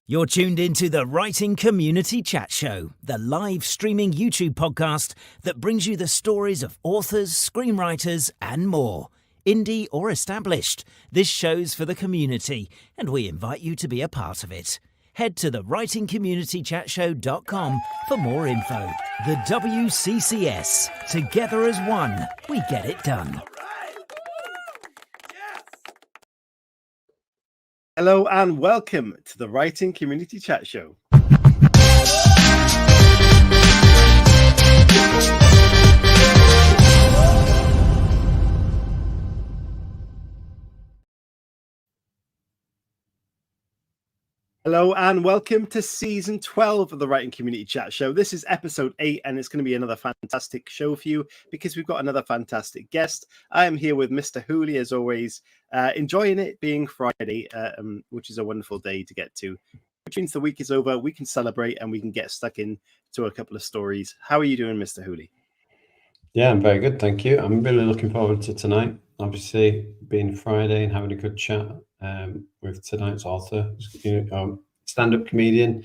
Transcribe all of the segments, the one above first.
You're tuned into the Writing Community Chat Show, the live streaming YouTube podcast that brings you the stories of authors, screenwriters, and more. Indie or established, this show's for the community, and we invite you to be a part of it. Head to the writingcommunitychatshow.com for more info. The WCCS. Together as one, we get it done. Hello and welcome to the Writing Community Chat Show. Hello and welcome to season 12 of the Writing Community Chat Show. This is episode 8 and it's going to be another fantastic show for you because we've got another fantastic guest. I am here with Mr. Hooley as always, enjoying it being Friday, which is a wonderful day to get to. Which means the week is over, we can celebrate and we can get stuck into a couple of stories. How are you doing, Mr. Hooley? Yeah, I'm very good, thank you. I'm really looking forward to tonight. Obviously, being Friday and having a good chat with tonight's author, stand-up comedian,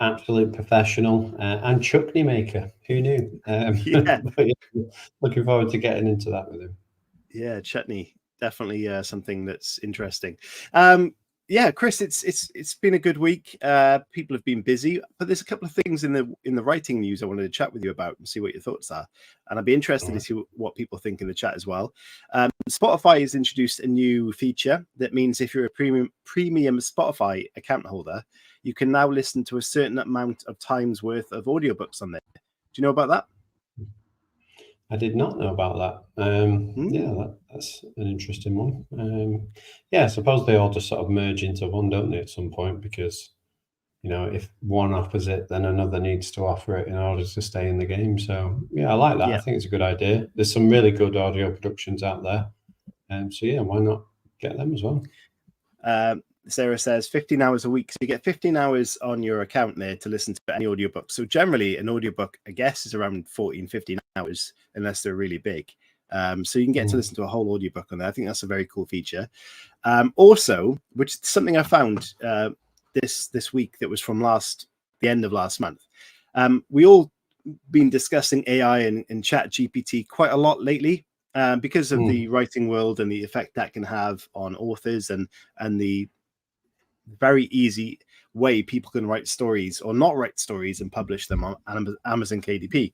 absolute professional, and Chutney Maker. Who knew? Yeah. Looking forward to getting into that with him. Yeah, Chutney, definitely something that's interesting. Yeah, Chris, it's been a good week. People have been busy, but there's a couple of things in the writing news I wanted to chat with you about and see what your thoughts are. And I'd be interested to see what people think in the chat as well. Spotify has introduced a new feature that means if you're a premium Spotify account holder, you can now listen to a certain amount of times worth of audiobooks on there. Do you know about that? I did not know about that. Yeah, that's an interesting one. Yeah, I suppose they all just sort of merge into one, don't they, at some point? Because, you know, if one offers it, then another needs to offer it in order to stay in the game. So, yeah, I like that. Yeah. I think it's a good idea. There's some really good audio productions out there. So, yeah, why not get them as well? Sarah says 15 hours a week. So you get 15 hours on your account there to listen to any audiobook. So generally an audiobook, I guess, is around 14, 15 hours, unless they're really big. So you can get to listen to a whole audiobook on there. I think that's a very cool feature. Also, which is something I found this week that was from the end of last month. We all been discussing AI and chat GPT quite a lot lately because of the writing world and the effect that can have on authors and the very easy way people can write stories or not write stories and publish them on Amazon KDP.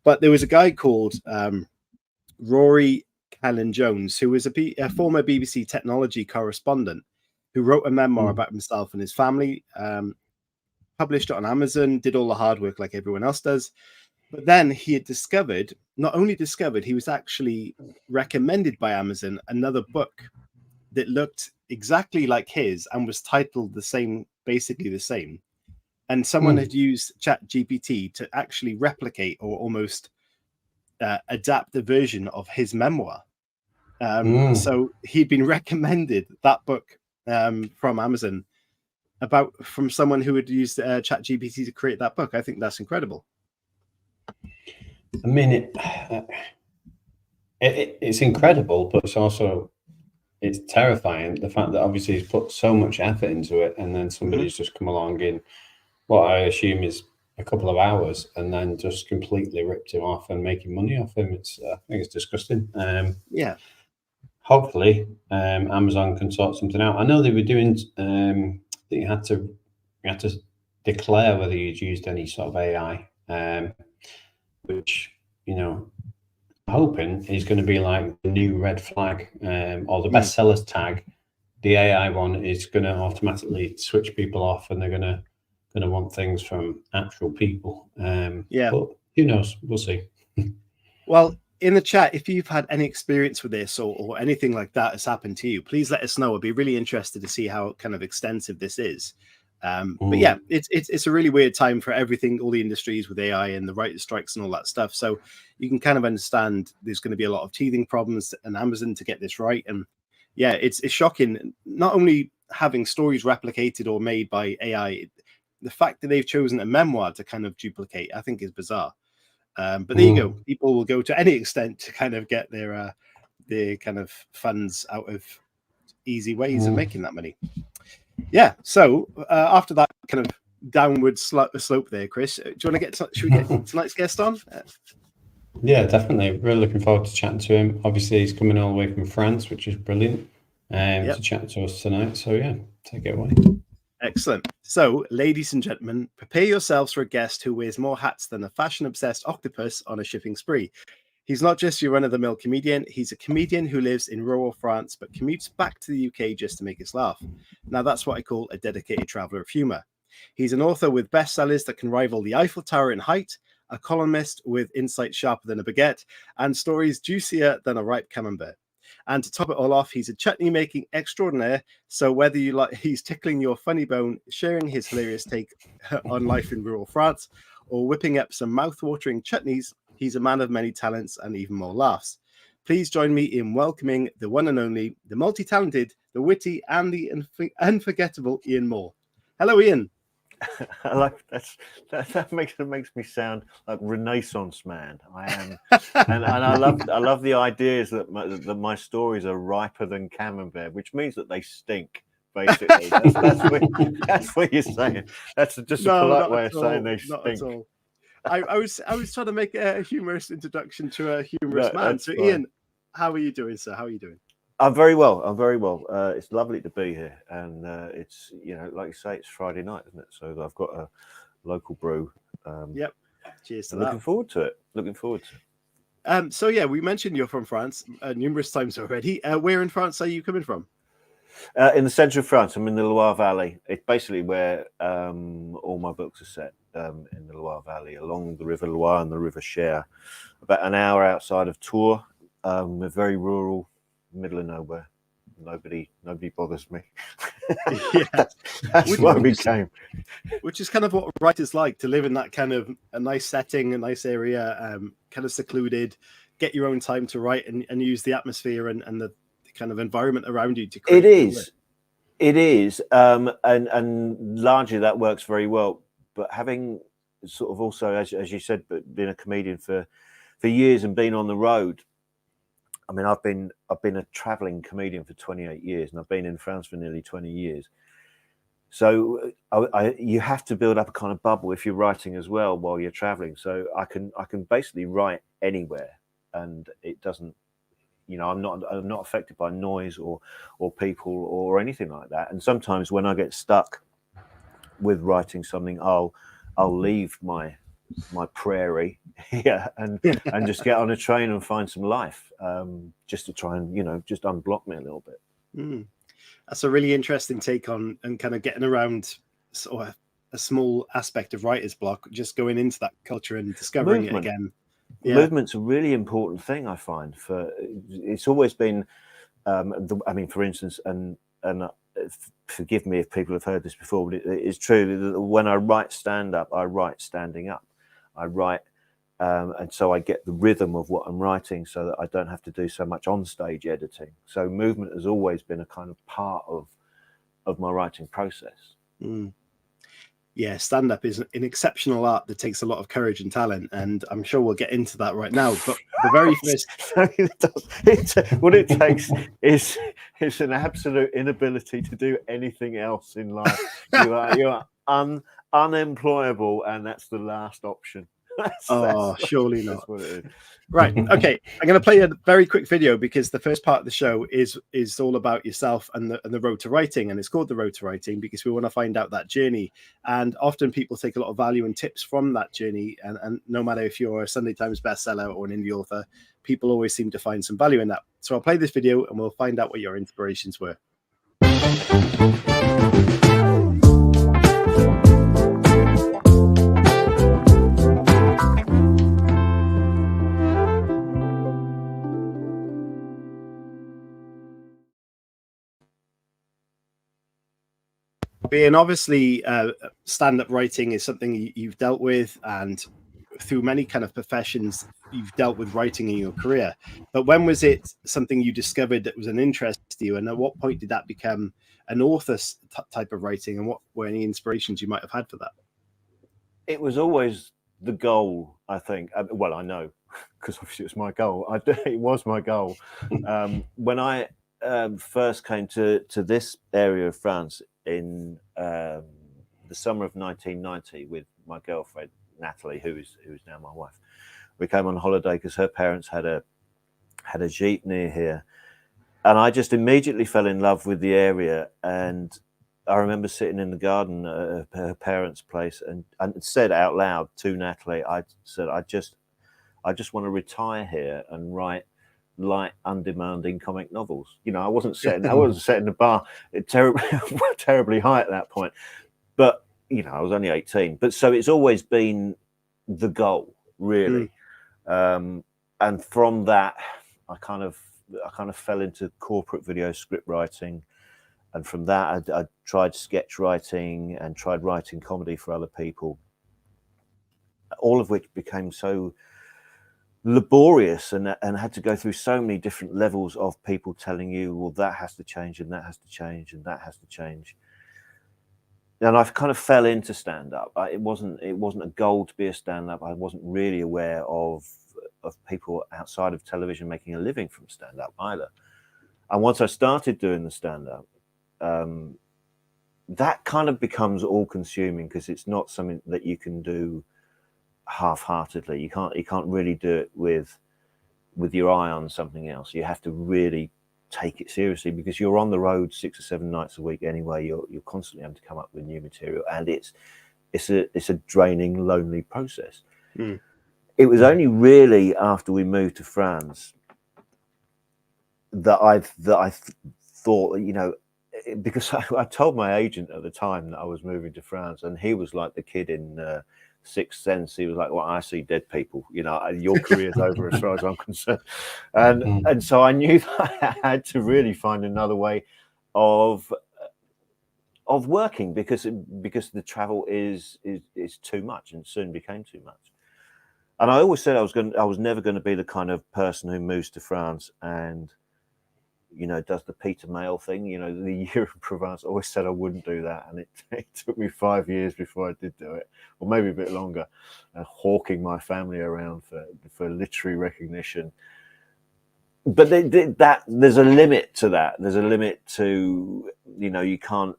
But there was a guy called Rory Callan-Jones, who was a former BBC technology correspondent who wrote a memoir about himself and his family, published it on Amazon, did all the hard work like everyone else does. But then he had not only discovered, he was actually recommended by Amazon another book that looked exactly like his and was titled basically the same. And someone had used ChatGPT to actually replicate or almost adapt the version of his memoir. So he'd been recommended that book from Amazon from someone who had used ChatGPT to create that book. I think that's incredible. I mean, it's incredible, but it's terrifying, the fact that obviously he's put so much effort into it and then somebody's just come along in what I assume is a couple of hours and then just completely ripped him off and making money off him. I think it's disgusting. Yeah. Hopefully Amazon can sort something out. I know they were doing that you had to declare whether you'd used any sort of AI, which, you know, hoping is going to be like the new red flag or the bestsellers tag. The AI one is going to automatically switch people off and they're going to want things from actual people. But who knows? We'll see. Well, in the chat, if you've had any experience with this or anything like that has happened to you, please let us know. I'd be really interested to see how kind of extensive this is. But yeah, it's a really weird time for everything, all the industries with AI and the writer strikes and all that stuff. So you can kind of understand there's going to be a lot of teething problems in Amazon to get this right. And yeah, it's shocking. Not only having stories replicated or made by AI, the fact that they've chosen a memoir to kind of duplicate, I think is bizarre. But there you go. People will go to any extent to kind of get their kind of funds out of easy ways of making that money. Yeah. So after that kind of downward slope there, Chris, do you want to get? Should we get tonight's guest on? Yeah, definitely. Really looking forward to chatting to him. Obviously, he's coming all the way from France, which is brilliant. To chat to us tonight. So yeah, take it away. Excellent. So, ladies and gentlemen, prepare yourselves for a guest who wears more hats than a fashion-obsessed octopus on a shipping spree. He's not just your run-of-the-mill comedian, he's a comedian who lives in rural France but commutes back to the UK just to make us laugh. Now, that's what I call a dedicated traveller of humour. He's an author with bestsellers that can rival the Eiffel Tower in height, a columnist with insight sharper than a baguette, and stories juicier than a ripe camembert. And to top it all off, he's a chutney making extraordinaire. So whether you like, he's tickling your funny bone, sharing his hilarious take on life in rural France, or whipping up some mouth-watering chutneys, he's a man of many talents and even more laughs. Please join me in welcoming the one and only, the multi-talented, the witty, and the unforgettable Ian Moore. Hello, Ian. I like that makes me sound like Renaissance man. I am, and I love the ideas that my stories are riper than camembert, which means that they stink. Basically, that's what you're saying. That's just a polite way of saying they stink. Not at all. I was trying to make a humorous introduction to a humorous man. So, fine. Ian, how are you doing, sir? How are you doing? I'm very well. It's lovely to be here, and it's, like you say, it's Friday night, isn't it? So I've got a local brew. Yep. Cheers to that. Looking forward to it. So yeah, we mentioned you're from France numerous times already. Where in France are you coming from? In the centre of France. I'm in the Loire Valley. It's basically where all my books are set, in the Loire Valley, along the River Loire and the River Cher. About an hour outside of Tours. We're very rural. Middle of nowhere. Nobody bothers me. Yeah, that's what we came. Which is kind of what writers like, to live in that kind of a nice setting, a nice area, kind of secluded, get your own time to write and use the atmosphere and the kind of environment around you to create. It is. And largely that works very well. But having sort of also, as you said, but been a comedian for years and been on the road. I mean, I've been a traveling comedian for 28 years, and I've been in France for nearly 20 years. So you have to build up a kind of bubble if you're writing as well while you're traveling. So I can basically write anywhere, and it doesn't, I'm not affected by noise or people or anything like that. And sometimes when I get stuck with writing something, I'll leave my prairie here and just get on a train and find some life, just to try and just unblock me a little bit. That's a really interesting take on and kind of getting around sort of a small aspect of writer's block, just going into that culture and discovering it again. Movement's a really important thing, I find. It's always been for instance, and forgive me if people have heard this before, but it is true that when I write stand-up, I write standing up. I write, and so I get the rhythm of what I'm writing so that I don't have to do so much on-stage editing. So movement has always been a kind of part of my writing process. Yeah, stand-up is an exceptional art that takes a lot of courage and talent, and I'm sure we'll get into that right now. But the very first... what it takes is an absolute inability to do anything else in life. You are unemployable, and that's the last option. Surely not. That's what it is. Right. Okay. I'm going to play a very quick video because the first part of the show is all about yourself and the road to writing, and it's called The Road to Writing because we want to find out that journey. And often people take a lot of value and tips from that journey. And no matter if you're a Sunday Times bestseller or an indie author, people always seem to find some value in that. So I'll play this video and we'll find out what your inspirations were. And obviously, stand-up writing is something you've dealt with, and through many kind of professions, you've dealt with writing in your career. But when was it something you discovered that was an interest to you, and at what point did that become an author type of writing, and what were any inspirations you might have had for that? It was always the goal, I think. Well, I know, because obviously it's my goal. It was my goal. When I first came to this area of France, in the summer of 1990 with my girlfriend Natalie, who is now my wife. We came on holiday because her parents had a jeep near here, and I just immediately fell in love with the area. And I remember sitting in the garden at her parents' place and said out loud to Natalie, I said, I just want to retire here and write light, undemanding comic novels. You know, I wasn't setting the bar terribly high at that point, but you know, I was only 18. But so it's always been the goal, really. And from that, I kind of fell into corporate video script writing. And from that, I tried sketch writing and tried writing comedy for other people, all of which became so laborious and had to go through so many different levels of people telling you, well, that has to change and that has to change and that has to change. And I kind of fell into stand-up. It wasn't a goal to be a stand-up. I wasn't really aware of people outside of television making a living from stand-up either. And once I started doing the stand-up, that kind of becomes all-consuming because it's not something that you can do half-heartedly. You can't really do it with your eye on something else. You have to really take it seriously because you're on the road 6 or 7 nights a week anyway. You're constantly having to come up with new material, and it's a draining, lonely process. It was only really after we moved to France that I thought, you know, because I told my agent at the time that I was moving to France, and he was like the kid in Sixth Sense. He was like, well, I see dead people, you know, your career's over as far as I'm concerned. And so I knew that I had to really find another way of working because the travel is too much, and soon became too much. And I always said I was never going to be the kind of person who moves to France and, you know, does the Peter Mayle thing, you know, the year in Provence. I always said I wouldn't do that. And it took me 5 years before I did do it, or maybe a bit longer, hawking my family around for literary recognition. But there's a limit to that. There's a limit to, you know, you can't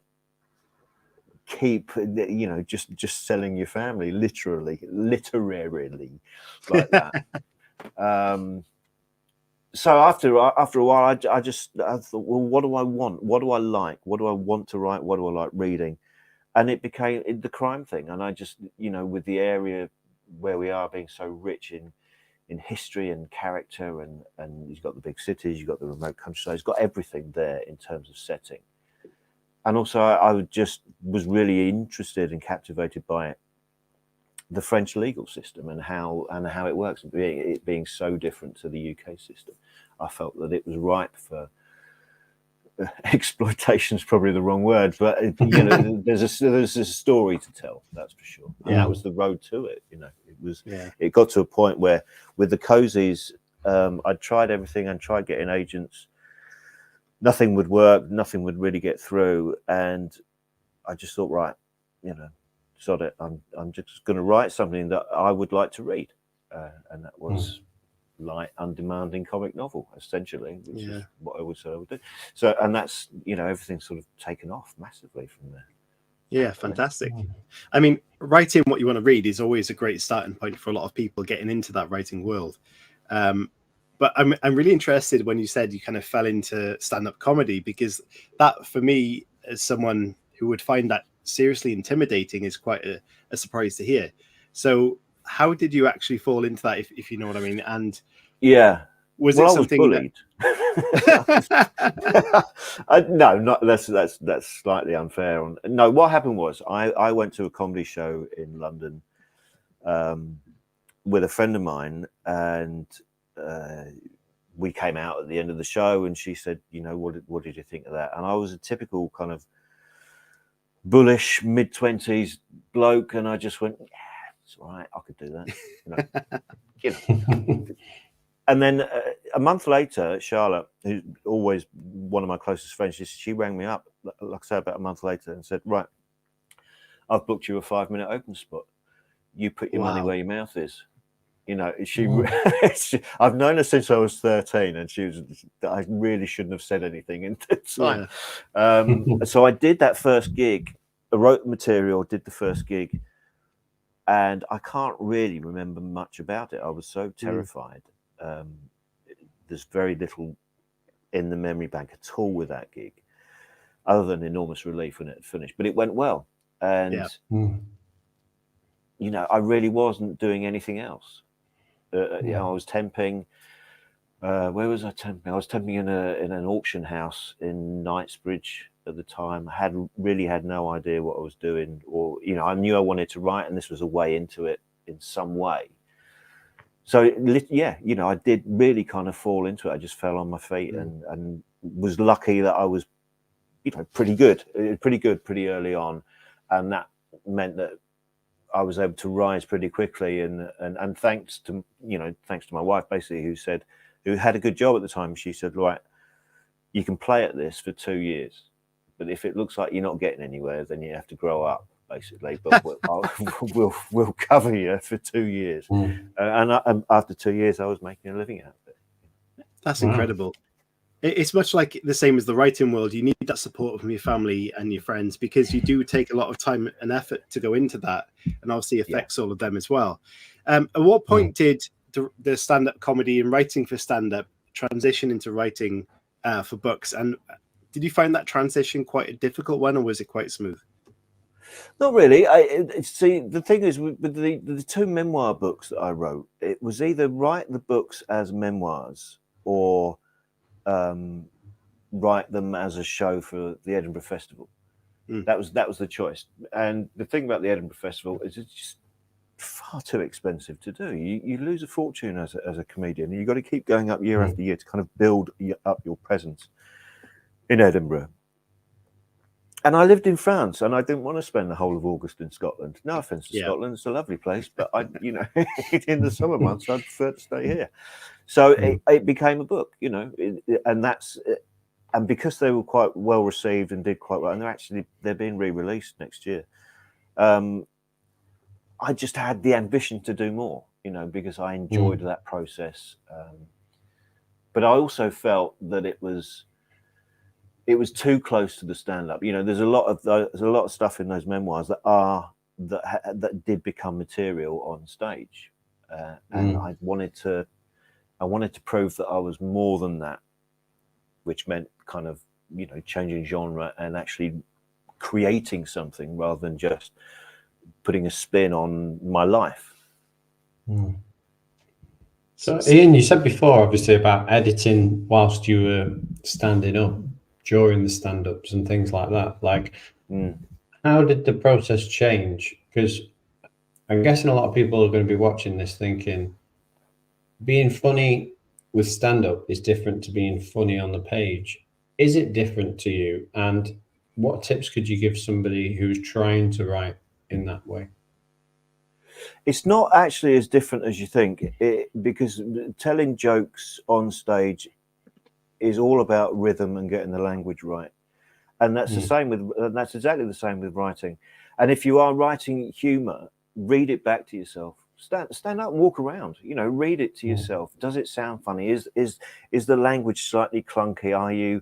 keep, you know, just selling your family literarily like that. So after a while, I thought, well, what do I want? What do I like? What do I want to write? What do I like reading? And it became the crime thing. And I just, you know, with the area where we are being so rich in history and character, and you've got the big cities, you've got the remote countryside, it's got everything there in terms of setting. And also, I was really interested and captivated by the French legal system and how it works, and it being so different to the UK system. I felt that it was ripe for exploitation is probably the wrong word, but you know, there's a story to tell, that's for sure. And that was the road to it. You know, it got to a point where with the cozies, I'd tried everything and tried getting agents. Nothing would work. Nothing would really get through, and I just thought, right, you know, sod it. I'm just going to write something that I would like to read, and that was light, undemanding comic novel, essentially, which is what I always said I would do. So, and that's, you know, everything's sort of taken off massively from there. Yeah, fantastic. I mean, writing what you want to read is always a great starting point for a lot of people getting into that writing world. But I'm really interested when you said you kind of fell into stand-up comedy, because that, for me, as someone who would find that seriously intimidating, is quite a surprise to hear. So how did you actually fall into that, if you know what I mean? And was it something I was bullied? No, not that's slightly unfair. No, what happened was I went to a comedy show in London with a friend of mine, and we came out at the end of the show, and she said, you know, what did you think of that? And I was a typical kind of bullish mid-20s bloke, and I just went, yeah, it's all right, I could do that. You know. And then a month later, Charlotte, who's always one of my closest friends, she rang me up, like I said, about a month later, and said, right, I've booked you a 5-minute open spot. You put your money where your mouth is. You know, I've known her since I was 13, and I really shouldn't have said anything in the time. So I did that first gig. I wrote the material, did the first gig, and I can't really remember much about it. I was so terrified. There's very little in the memory bank at all with that gig, other than enormous relief when it finished. But it went well, and you know, I really wasn't doing anything else. You know, I was temping. Where was I temping? I was temping in an auction house in Knightsbridge at the time. I had no idea what I was doing, or you know, I knew I wanted to write, and this was a way into it in some way. So yeah, you know, I did really kind of fall into it. I just fell on my feet and was lucky that I was, you know, pretty good pretty early on, and that meant that I was able to rise pretty quickly, and thanks to my wife, basically, who had a good job at the time. She said, right, you can play at this for 2 years, but if it looks like you're not getting anywhere, then you have to grow up, basically. But we'll cover you for 2 years. And after 2 years, I was making a living out of it. That's incredible. It's much like the same as the writing world. You need that support from your family and your friends, because you do take a lot of time and effort to go into that, and obviously affects all of them as well. At what point did the stand-up comedy and writing for stand-up transition into writing for books? And did you find that transition quite a difficult one, or was it quite smooth? Not really. See, the thing is, with the two memoir books that I wrote, it was either write the books as memoirs or write them as a show for the Edinburgh Festival. That was the choice. And the thing about the Edinburgh Festival is it's just far too expensive to do. You lose a fortune as a comedian. You've got to keep going up year after year to kind of build up your presence in Edinburgh. And I lived in France, and I didn't want to spend the whole of August in Scotland. No offense to Scotland, it's a lovely place, but in the summer months, I'd prefer to stay here. So it became a book, you know, and because they were quite well received and did quite well, and they're being re-released next year. I just had the ambition to do more, you know, because I enjoyed that process. But I also felt that it was too close to the stand-up. You know, there's a lot of stuff in those memoirs that did become material on stage, and I wanted to prove that I was more than that, which meant kind of, you know, changing genre and actually creating something rather than just putting a spin on my life. So Ian, you said before, obviously, about editing whilst you were standing up, during the stand-ups and things like that. Like, how did the process change? Because I'm guessing a lot of people are going to be watching this thinking, being funny with stand-up is different to being funny on the page. Is it different to you? And what tips could you give somebody who's trying to write in that way? It's not actually as different as you think, because telling jokes on stage is all about rhythm and getting the language right, and that's that's exactly the same with writing. And if you are writing humor, read it back to yourself. Stand up and walk around. You know, read it to yourself. Does it sound funny? Is the language slightly clunky? Are you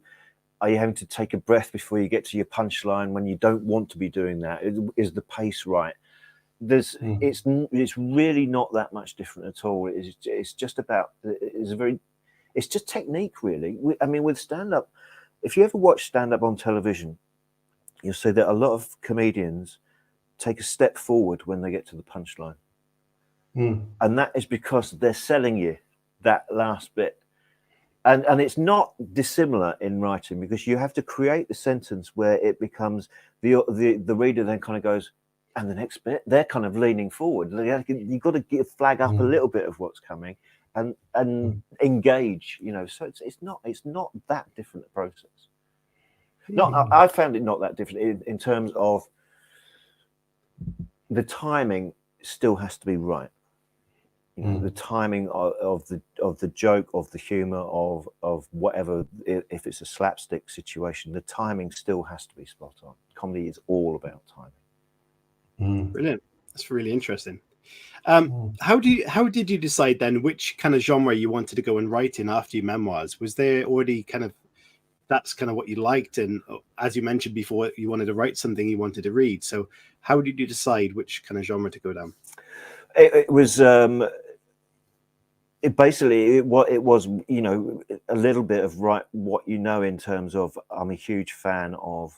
having to take a breath before you get to your punchline when you don't want to be doing that? Is the pace right? It's really not that much different at all. It's just about it's just technique, really. I mean, with stand-up, if you ever watch stand-up on television, you'll see that a lot of comedians take a step forward when they get to the punchline. And that is because they're selling you that last bit. And it's not dissimilar in writing, because you have to create the sentence where it becomes the reader then kind of goes, and the next bit, they're kind of leaning forward. You've got to flag up a little bit of what's coming. And engage, you know. So it's not that different a process. I found it not that different in terms of the timing. Still has to be right. You know, the timing of the joke, of the humor, of whatever. If it's a slapstick situation, the timing still has to be spot on. Comedy is all about timing. Brilliant. That's really interesting. How did you decide then which kind of genre you wanted to go and write in after your memoirs? Was there already kind of that's kind of what you liked, and as you mentioned before, you wanted to write something you wanted to read. So how did you decide which kind of genre to go down? It was it was you know, a little bit of what you know, in terms of I'm a huge fan of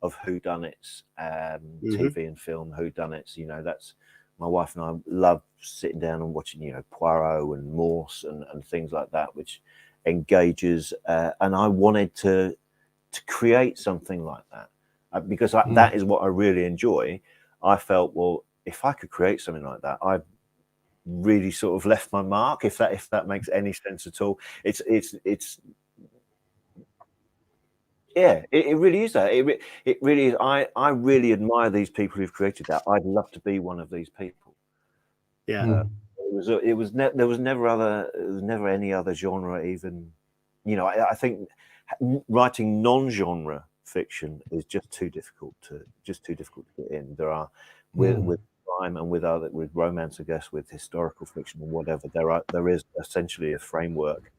whodunits, TV and film whodunits. You know, that's my wife and I love sitting down and watching, you know, Poirot and Morse and things like that, which engages. And I wanted to create something like that because that is what I really enjoy. I felt, well, if I could create something like that, I really sort of left my mark. If that makes any sense at all, it's yeah, it really is that. It really is. I really admire these people who've created that. I'd love to be one of these people. Yeah. There was never any other genre even. You know, I think writing non-genre fiction is just too difficult to get in. There are with crime and with romance, I guess, with historical fiction or whatever. There is essentially a framework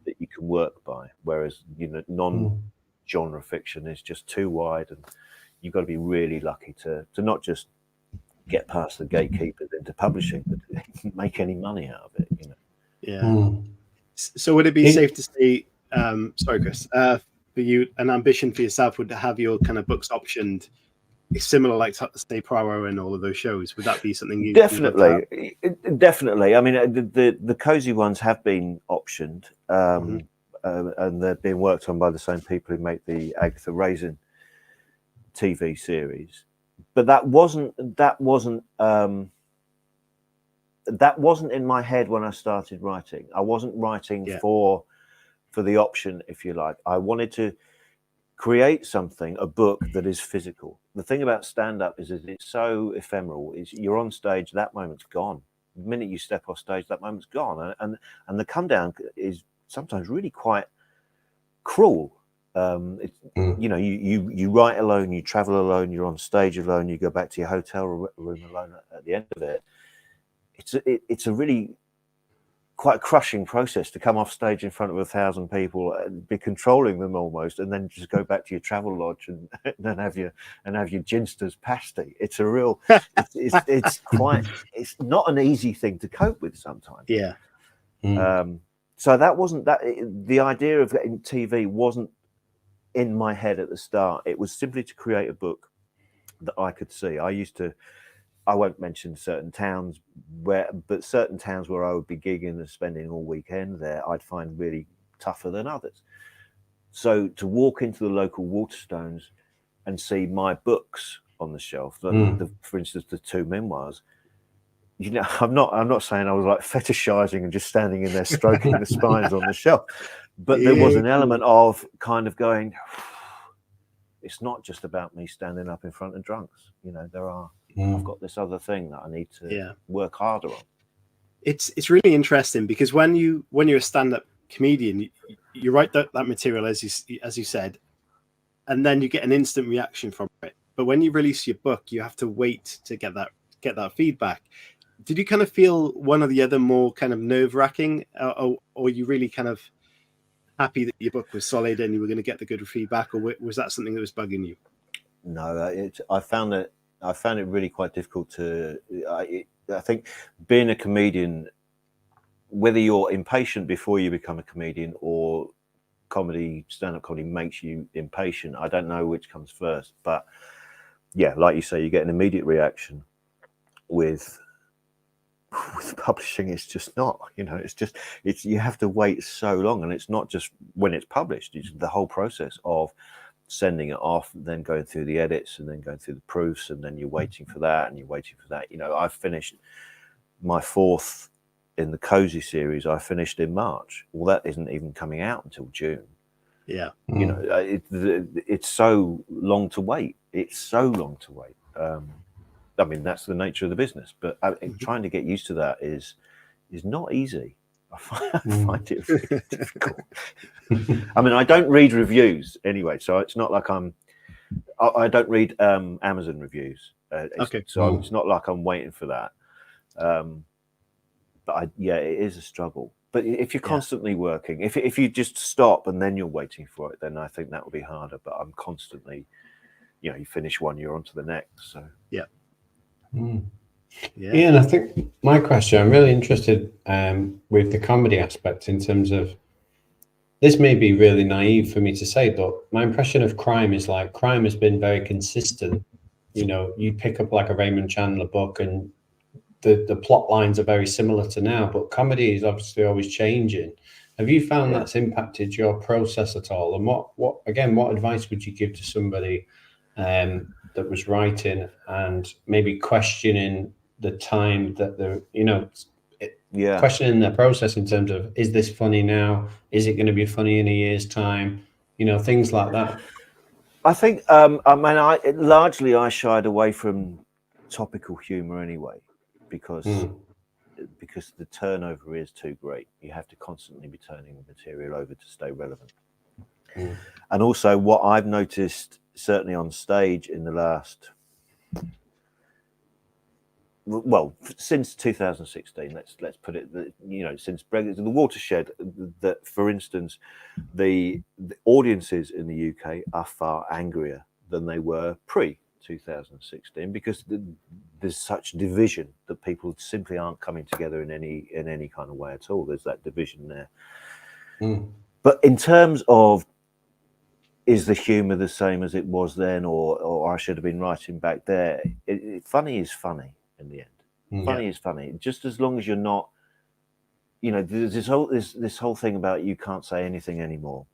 that you can work by, whereas, you know, non-genre fiction is just too wide, and you've got to be really lucky to not just get past the gatekeepers into publishing, but make any money out of it, you know. Yeah. So would it be safe to say, sorry, Chris, for you, an ambition for yourself would have your kind of books optioned similar, like say Poirot and all of those shows? Would that be something you definitely? I mean, the cozy ones have been optioned, and they're being worked on by the same people who make the Agatha Raisin TV series. But that wasn't in my head when I started writing. I wasn't writing for the option, if you like. I wanted to create something, a book that is physical. The thing about stand-up is that it's so ephemeral. You're on stage, that moment's gone. The minute you step off stage, that moment's gone. And the come down is sometimes really quite cruel. You know, you write alone, you travel alone, you're on stage alone, you go back to your hotel room alone at the end of it. It's a really quite crushing process to come off stage in front of 1,000 people and be controlling them almost, and then just go back to your travel lodge and then have your ginsters pasty. It's a real, it's not an easy thing to cope with sometimes. Yeah. So the idea of getting TV wasn't in my head at the start. It was simply to create a book that I could see. I won't mention certain towns but certain towns where I would be gigging and spending all weekend there, I'd find really tougher than others. So to walk into the local Waterstones and see my books on the shelf, for instance, the 2 memoirs, you know, I'm not saying I was like fetishizing and just standing in there stroking the spines on the shelf, but there was an element of kind of going, it's not just about me standing up in front of drunks. You know, I've got this other thing that I need to work harder on. It's really interesting because when you're a stand-up comedian, you write that material as you said, and then you get an instant reaction from it. But when you release your book, you have to wait to get that feedback. Did you kind of feel one or the other more kind of nerve-wracking, or you really kind of happy that your book was solid and you were going to get the good feedback, or was that something that was bugging you? No, I found it really quite difficult to. I think being a comedian, whether you're impatient before you become a comedian or stand-up comedy makes you impatient, I don't know which comes first. But yeah, like you say, you get an immediate reaction. With publishing, it's just not, you know, it's you have to wait so long, and it's not just when it's published, it's the whole process of sending it off, then going through the edits, and then going through the proofs, and then you're waiting for that, and you're waiting for that. You know, I finished my 4th in the Cozy series. I finished in March. Well, that isn't even coming out until June. Yeah. You know, it's so long to wait. I mean, that's the nature of the business, but trying to get used to that is not easy. I find it really difficult. I mean, I don't read reviews anyway, so it's not like I don't read Amazon reviews. So it's not like I'm waiting for that. But it is a struggle. But if you're constantly working, if you just stop and then you're waiting for it, then I think that will be harder. But I'm constantly, you finish one, you're on to the next. So Ian, I think my question, I'm really interested with the comedy aspect, in terms of, this may be really naive for me to say, but my impression of crime is like, crime has been very consistent. You pick up like a Raymond Chandler book and the plot lines are very similar to now, but comedy is obviously always changing. Have you found that's impacted your process at all? And what advice would you give to somebody that was writing and maybe questioning the time that they're, questioning their process in terms of, is this funny now? Is it going to be funny in a year's time? Things like that. I think, I shied away from topical humor anyway, because the turnover is too great. You have to constantly be turning material over to stay relevant. And also, what I've noticed, certainly on stage in the last, since 2016, let's put it, since Brexit, the watershed, that, for instance, the audiences in the UK are far angrier than they were pre-2016, because there's such division that people simply aren't coming together in any kind of way at all. There's that division there. But in terms of, is the humour the same as it was then, or I should have been writing back there? Funny is funny in the end. Funny is funny, just as long as you're not, there's this whole thing about you can't say anything anymore,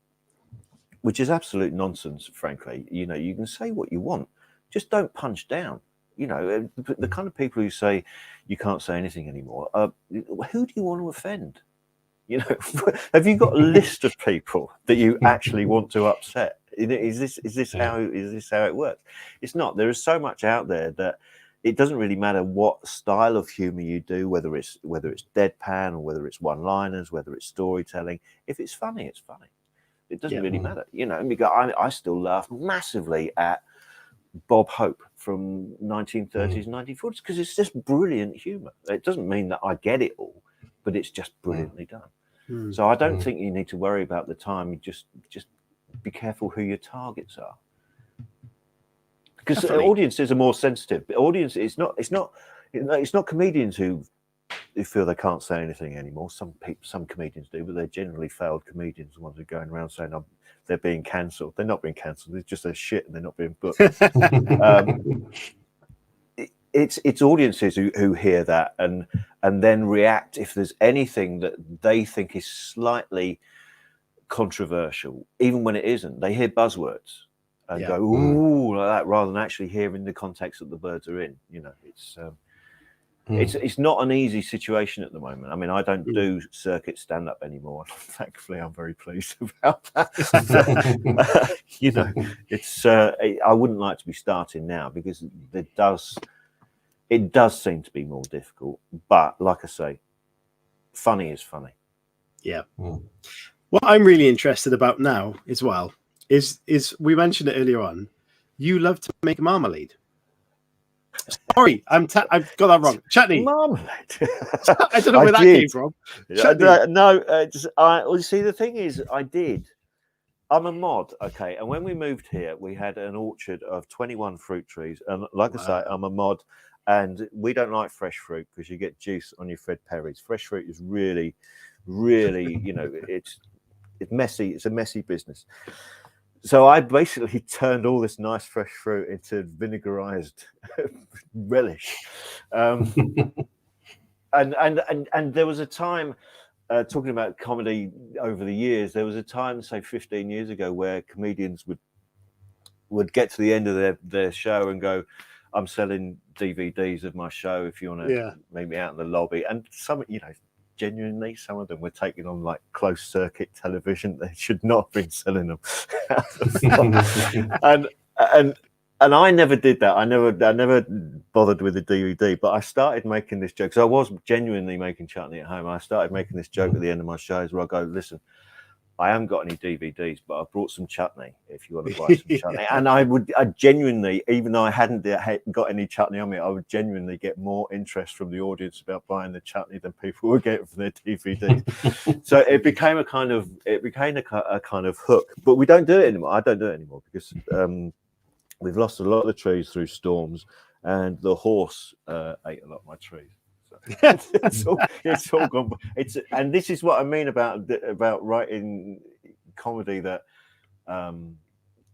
which is absolute nonsense, frankly. You can say what you want, just don't punch down. The kind of people who say you can't say anything anymore, who do you want to offend? Have you got a list of people that you actually want to upset? Is this how it works? It's not. There is so much out there that it doesn't really matter what style of humor you do, whether it's deadpan or whether it's one-liners, whether it's storytelling. If it's funny, it's funny. It doesn't really matter, because I still laugh massively at Bob Hope from 1930s and 1940s, because it's just brilliant humor. It doesn't mean that I get it all, but it's just brilliantly done. So I don't think you need to worry about the time. You just be careful who your targets are, because audiences are more sensitive. Audience, it's not comedians who feel they can't say anything anymore. Some comedians do, but they're generally failed comedians, the ones who are going around saying they're being cancelled. They're not being cancelled. It's just they're shit and they're not being booked. It's audiences who hear that and then react if there's anything that they think is slightly controversial, even when it isn't. They hear buzzwords and go ooh like that, rather than actually hearing the context that the words are in. It's not an easy situation at the moment. I mean, I don't do circuit stand-up anymore. Thankfully, I'm very pleased about that. It's I wouldn't like to be starting now, because it does seem to be more difficult. But like I say, funny is funny. Yeah. What I'm really interested about now as well is we mentioned it earlier on. You love to make marmalade. Sorry, I've got that wrong. Chutney marmalade. I don't know where that came from. No, see, the thing is, I'm a mod, okay, and when we moved here, we had an orchard of 21 fruit trees, and like I say, I'm a mod, and we don't like fresh fruit because you get juice on your Fred Perry's. Fresh fruit is really, really, it's messy. It's a messy business. So I basically turned all this nice fresh fruit into vinegarized relish. And there was a time, talking about comedy over the years, there was a time, say 15 years ago, where comedians would get to the end of their show and go, I'm selling DVDs of my show if you want to meet me out in the lobby. And some, genuinely, some of them were taking on like closed circuit television. They should not have been selling them. and I never did that. I never bothered with the DVD, but I started making this joke. So I was genuinely making chutney at home. I started making this joke at the end of my shows where I go, listen, I haven't got any DVDs, but I brought some chutney if you want to buy some chutney. And I genuinely, even though I hadn't got any chutney on me, I would genuinely get more interest from the audience about buying the chutney than people were getting for their DVDs. So it became a kind of hook. But we don't do it anymore. I don't do it anymore because we've lost a lot of the trees through storms, and the horse ate a lot of my trees. It's all gone. And this is what I mean about writing comedy that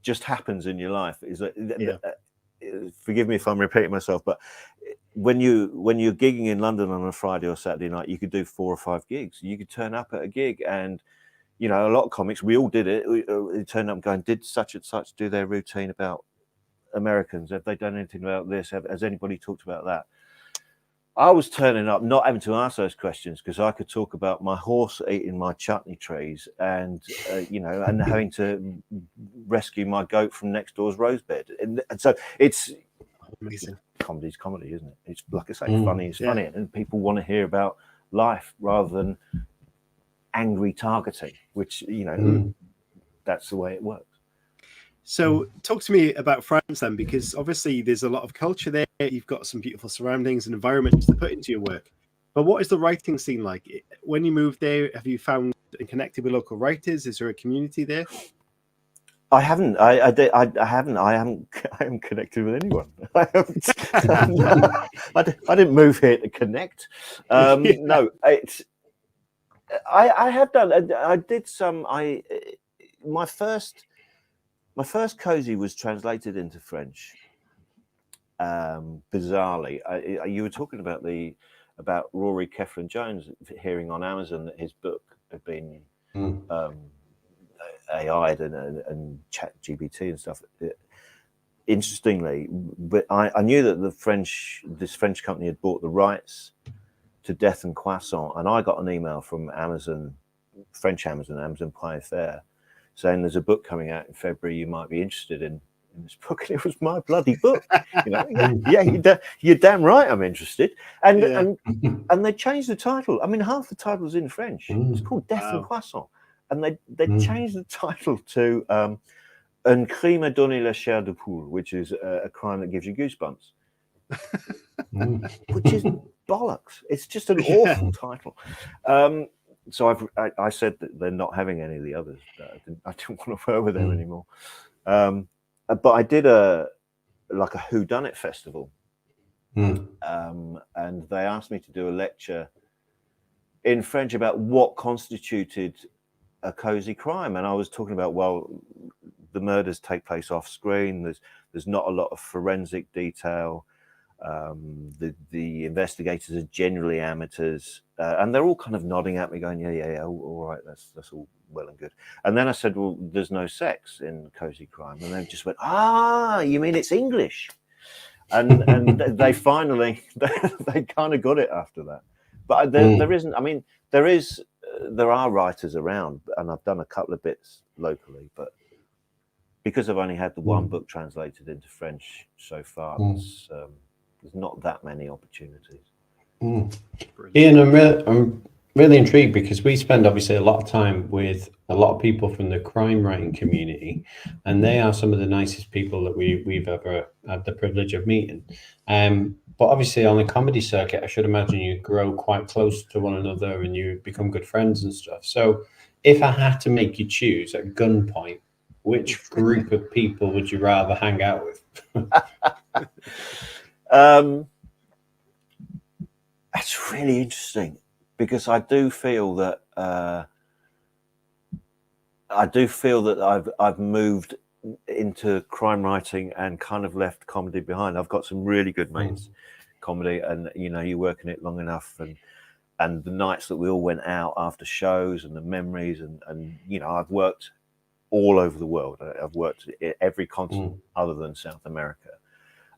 just happens in your life. Is that forgive me if I'm repeating myself, but when you're gigging in London on a Friday or Saturday night, you could do 4 or 5 gigs. You could turn up at a gig, and a lot of comics, we all did it. We turned up and going, did such and such do their routine about Americans? Have they done anything about this? Has anybody talked about that? I was turning up not having to ask those questions because I could talk about my horse eating my chutney trees and and having to rescue my goat from next door's rose bed. And so it's amazing. Comedy's comedy, isn't it? It's like I say, funny is funny, and people want to hear about life rather than angry targeting, which that's the way it works. So talk to me about France then, because obviously there's a lot of culture there. You've got some beautiful surroundings and environments to put into your work. But what is the writing scene like? When you moved there, have you found and connected with local writers? Is there a community there? I haven't. I haven't. I haven't connected with anyone. I didn't move here to connect. No, it's. I have done. I did some. My first cozy was translated into French. Bizarrely, you were talking about Rory Keflin-Jones hearing on Amazon that his book had been AI'd and chat GBT and stuff. Interestingly, but I knew that this French company had bought the rights to Death and Croissants, and I got an email from Amazon, French Amazon Pie Fair, saying there's a book coming out in February you might be interested in this book, and it was my bloody book. You're damn right I'm interested. And they changed the title. I mean, half the title's in French. It's called Death and Croissant, and they changed the title to Un crime à donner la chair de poule, which is a crime that gives you goosebumps. Which is bollocks. It's just an awful title. So I said that they're not having any of the others. I didn't want to work with them anymore. But I did a whodunit festival, and they asked me to do a lecture in French about what constituted a cozy crime. And I was talking about, well, the murders take place off screen. There's not a lot of forensic detail. The investigators are generally amateurs, and they're all kind of nodding at me, going, "Yeah, all right, that's all well and good." And then I said, "Well, there's no sex in cozy crime," and they just went, "Ah, you mean it's English?" And they finally they kind of got it after that. But there isn't. I mean, there are writers around, and I've done a couple of bits locally, but because I've only had the one book translated into French so far, there's not that many opportunities. Ian, I'm really intrigued because we spend obviously a lot of time with a lot of people from the crime writing community, and they are some of the nicest people that we've ever had the privilege of meeting. But obviously on the comedy circuit, I should imagine you grow quite close to one another and you become good friends and stuff. So if I had to make you choose at gunpoint, which group of people would you rather hang out with? That's really interesting, because I do feel that I've moved into crime writing and kind of left comedy behind. I've got some really good mates, comedy, and you work in it long enough, and the nights that we all went out after shows, and the memories, and I've worked all over the world. I've worked at every continent other than South America.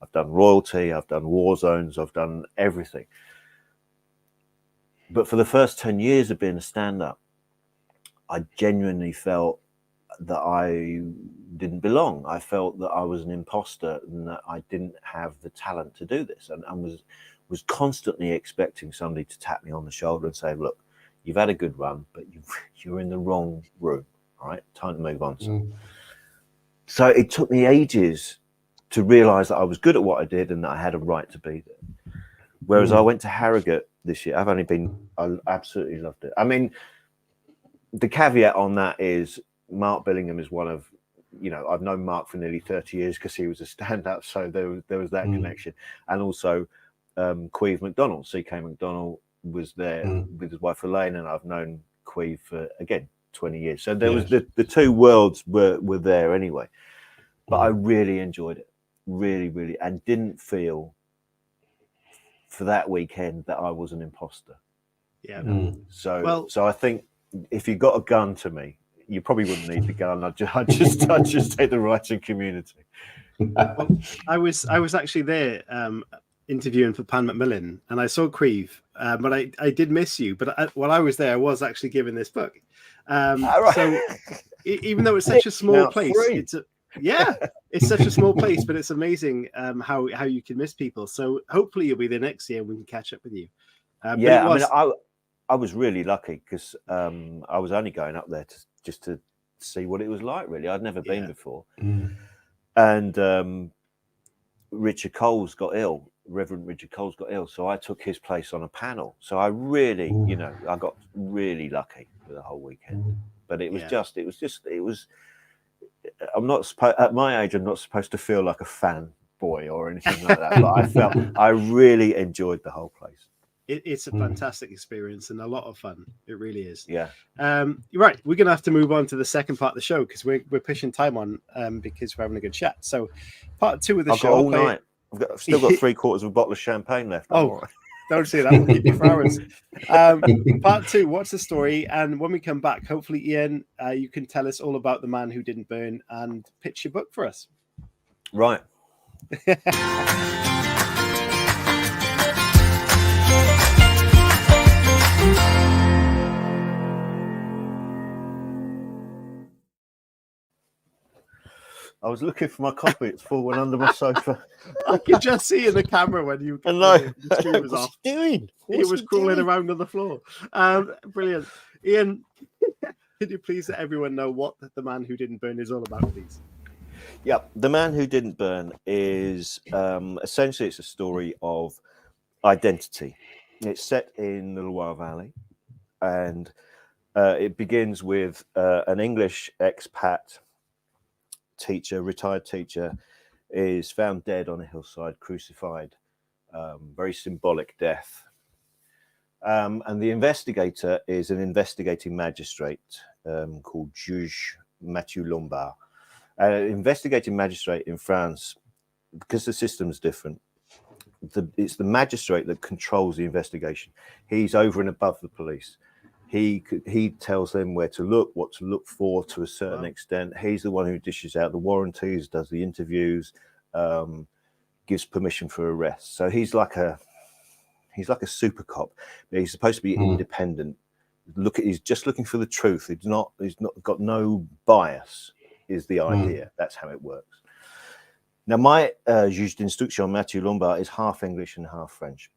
I've done royalty, I've done war zones, I've done everything. But for the first 10 years of being a stand-up, I genuinely felt that I didn't belong. I felt that I was an imposter and that I didn't have the talent to do this, and was constantly expecting somebody to tap me on the shoulder and say, "Look, you've had a good run, but you're in the wrong room." All right, time to move on. So it took me ages to realise that I was good at what I did and that I had a right to be there. Whereas I went to Harrogate this year. I absolutely loved it. I mean, the caveat on that is Mark Billingham is one of, I've known Mark for nearly 30 years because he was a stand-up, so there was that connection. And also Queeve McDonald, CK McDonald was there with his wife Elaine, and I've known Queeve for, again, 20 years. So there was the two worlds were there anyway. But I really enjoyed it, really, and didn't feel for that weekend that I was an imposter. Yeah. So I think if you got a gun to me, you probably wouldn't need the gun. I'd just take the writing community. Well, I was actually there interviewing for Pan Macmillan, and I saw Queeve, but I did miss you. But while I was there, I was actually given this book. So even though it's such a small place, it's such a small place, but it's amazing how you can miss people. So hopefully you'll be there next year and we can catch up with you. I was really lucky because I was only going up there just to see what it was like. Really, I'd never been before, and Richard Coles got ill. Reverend Richard Coles got ill, so I took his place on a panel. So I really, I got really lucky for the whole weekend. But it was. I'm not supposed at my age. I'm not supposed to feel like a fanboy or anything like that. But I really enjoyed the whole place. It's a fantastic experience and a lot of fun. It really is. Yeah. You're right. We're gonna have to move on to the second part of the show because we're pushing time on because we're having a good chat. So, part 2 of the show. All night. I've still got 3/4 of a bottle of champagne left. Don't say that. We'll keep you for hours. Part 2. What's the story? And when we come back, hopefully, Ian, you can tell us all about The Man Who Didn't Burn and pitch your book for us. Right. I was looking for my copy. It's fallen under my sofa. I could just see in the camera when you. The stream was off. Doing? He was crawling around on the floor. Brilliant, Ian. Could you please let everyone know what The Man Who Didn't Burn is all about, please? Yeah, The Man Who Didn't Burn is essentially it's a story of identity. It's set in the Loire Valley, and it begins with an English expat teacher, retired teacher, is found dead on a hillside, crucified, very symbolic death. And the investigator is an investigating magistrate called Juge Mathieu Lombard. Investigating magistrate in France, because the system's different, it's the magistrate that controls the investigation. He's over and above the police. He tells them where to look, what to look for to a certain extent. He's the one who dishes out the warranties, does the interviews, gives permission for arrests. So he's like a super cop, but he's supposed to be independent. He's just looking for the truth. He's not got no bias, is the idea. That's how it works. Now, my juge d'instruction, Mathieu Lombard, is half English and half French.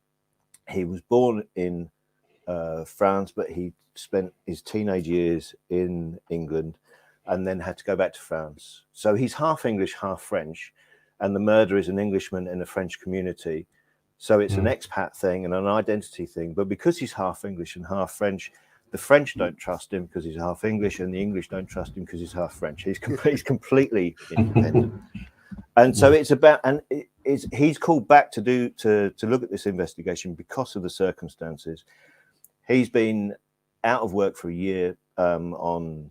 He was born in France, but he spent his teenage years in England and then had to go back to France. So he's half English, half French, and the murder is an Englishman in a French community. So it's an expat thing and an identity thing. But because he's half English and half French, the French don't trust him because he's half English, and the English don't trust him because he's half French. He's completely independent. And so it's about, and he's called back to look at this investigation because of the circumstances. He's been out of work for a year on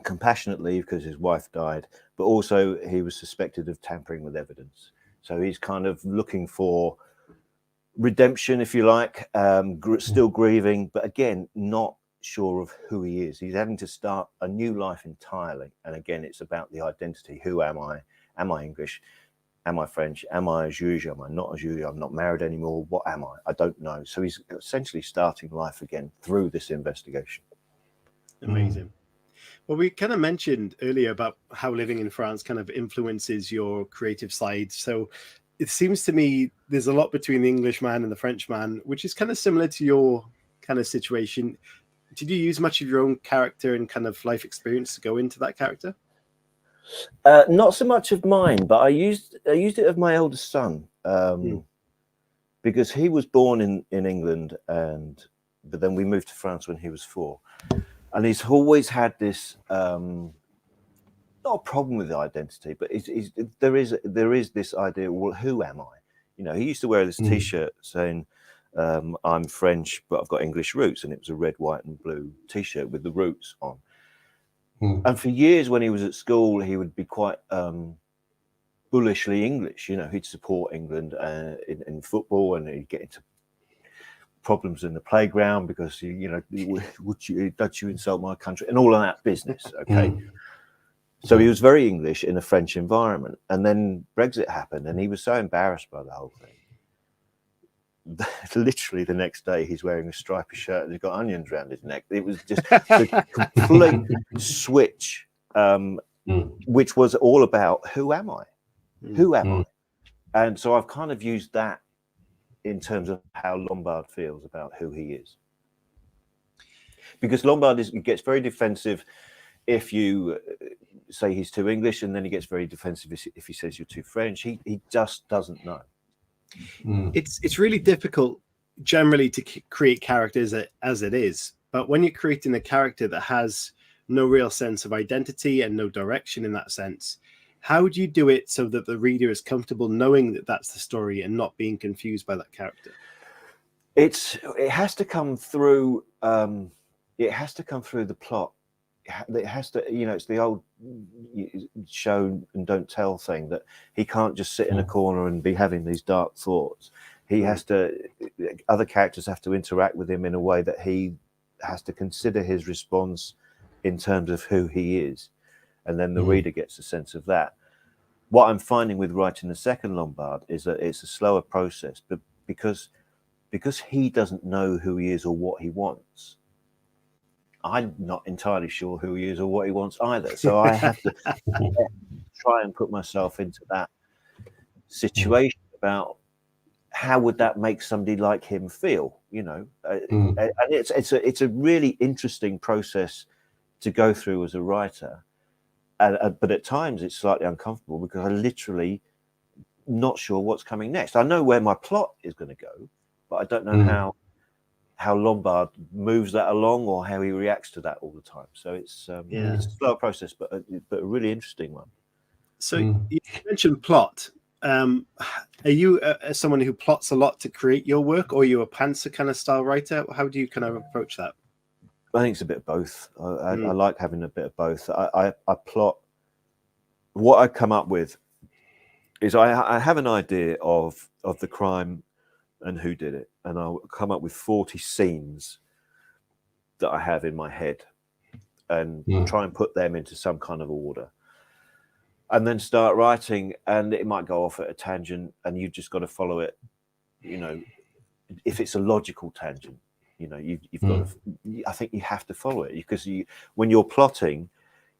compassionate leave because his wife died, but also he was suspected of tampering with evidence. So he's kind of looking for redemption, if you like, still grieving, but again, not sure of who he is. He's having to start a new life entirely. And again, it's about the identity. Who am I? Am I English? Am I French? Am I a juge? Am I not a juge? I'm not married anymore. What am I? I don't know. So he's essentially starting life again through this investigation. Amazing. Well, we kind of mentioned earlier about how living in France kind of influences your creative side. So it seems to me there's a lot between the Englishman and the Frenchman, which is kind of similar to your kind of situation. did you use much of your own character and kind of life experience to go into that character? Not so much of mine, but I used it of my eldest son, because he was born in England, but then we moved to France when he was 4, and he's always had this not a problem with identity, but there is this idea. Well, who am I? You know, he used to wear this T-shirt saying, "I'm French, but I've got English roots," and it was a red, white, and blue T-shirt with the roots on. And for years, when he was at school, he would be quite bullishly English. You know, he'd support England in football, and he'd get into problems in the playground because don't you insult my country and all of that business. Okay. So he was very English in a French environment. And then Brexit happened, and he was so embarrassed by the whole thing. Literally the next day, he's wearing a stripy shirt and he's got onions around his neck. It was just a complete switch, which was all about who am I? Who am I? And so I've kind of used that in terms of how Lombard feels about who he is. Because Lombard gets very defensive if you say he's too English, and then he gets very defensive if he says you're too French. He just doesn't know. It's really difficult generally to create characters as it is, but when you're creating a character that has no real sense of identity and no direction in that sense, how do you do it so that the reader is comfortable knowing that that's the story and not being confused by that character? It has to come through. It has to come through the plot. It has to, it's the old show and don't tell thing, that he can't just sit in a corner and be having these dark thoughts. He has to, other characters have to interact with him in a way that he has to consider his response in terms of who he is. And then the reader gets a sense of that. What I'm finding with writing the second Lombard is that it's a slower process, but because he doesn't know who he is or what he wants, I'm not entirely sure who he is or what he wants either. So I have to try and put myself into that situation about how would that make somebody like him feel, and it's a really interesting process to go through as a writer. But at times it's slightly uncomfortable because I'm literally not sure what's coming next. I know where my plot is going to go, but I don't know how Lombard moves that along or how he reacts to that all the time. So it's a slow process, but a really interesting one. So you mentioned plot. Are you someone who plots a lot to create your work, or are you a pantser kind of style writer? How do you kind of approach that? I think it's a bit of both. I like having a bit of both. I plot. What I come up with is I have an idea of the crime and who did it, and I'll come up with 40 scenes that I have in my head and try and put them into some kind of order, and then start writing. And it might go off at a tangent, and you've just got to follow it. If it's a logical tangent, you've got to. I think you have to follow it, because when you're plotting,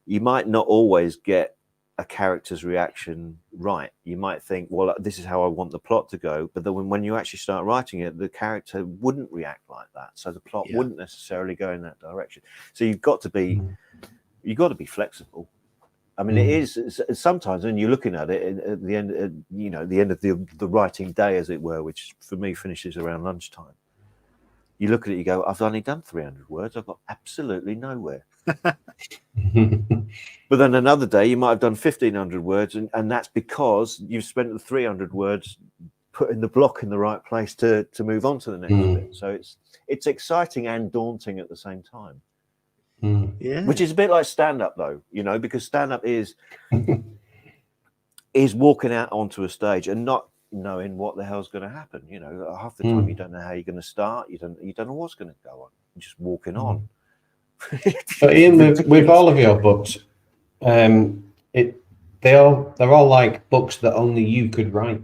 you might not always get a character's reaction right. You might think, well, this is how I want the plot to go, but then when you actually start writing it, the character wouldn't react like that, so the plot wouldn't necessarily go in that direction. So you've got to be flexible. I mean, it is sometimes when you're looking at it at the end, the end of the writing day, as it were, which for me finishes around lunchtime. You look at it, you go, I've only done 300 words. I've got absolutely nowhere. But then another day you might have done 1,500 words, and that's because you've spent the 300 words putting the block in the right place to move on to the next bit. So it's exciting and daunting at the same time. Which is a bit like stand-up, though, because stand-up is walking out onto a stage and not knowing what the hell's going to happen. Half the time you don't know how you're going to start. You don't know what's going to go on. You're just walking on. But Ian, with all of your books, they're all like books that only you could write,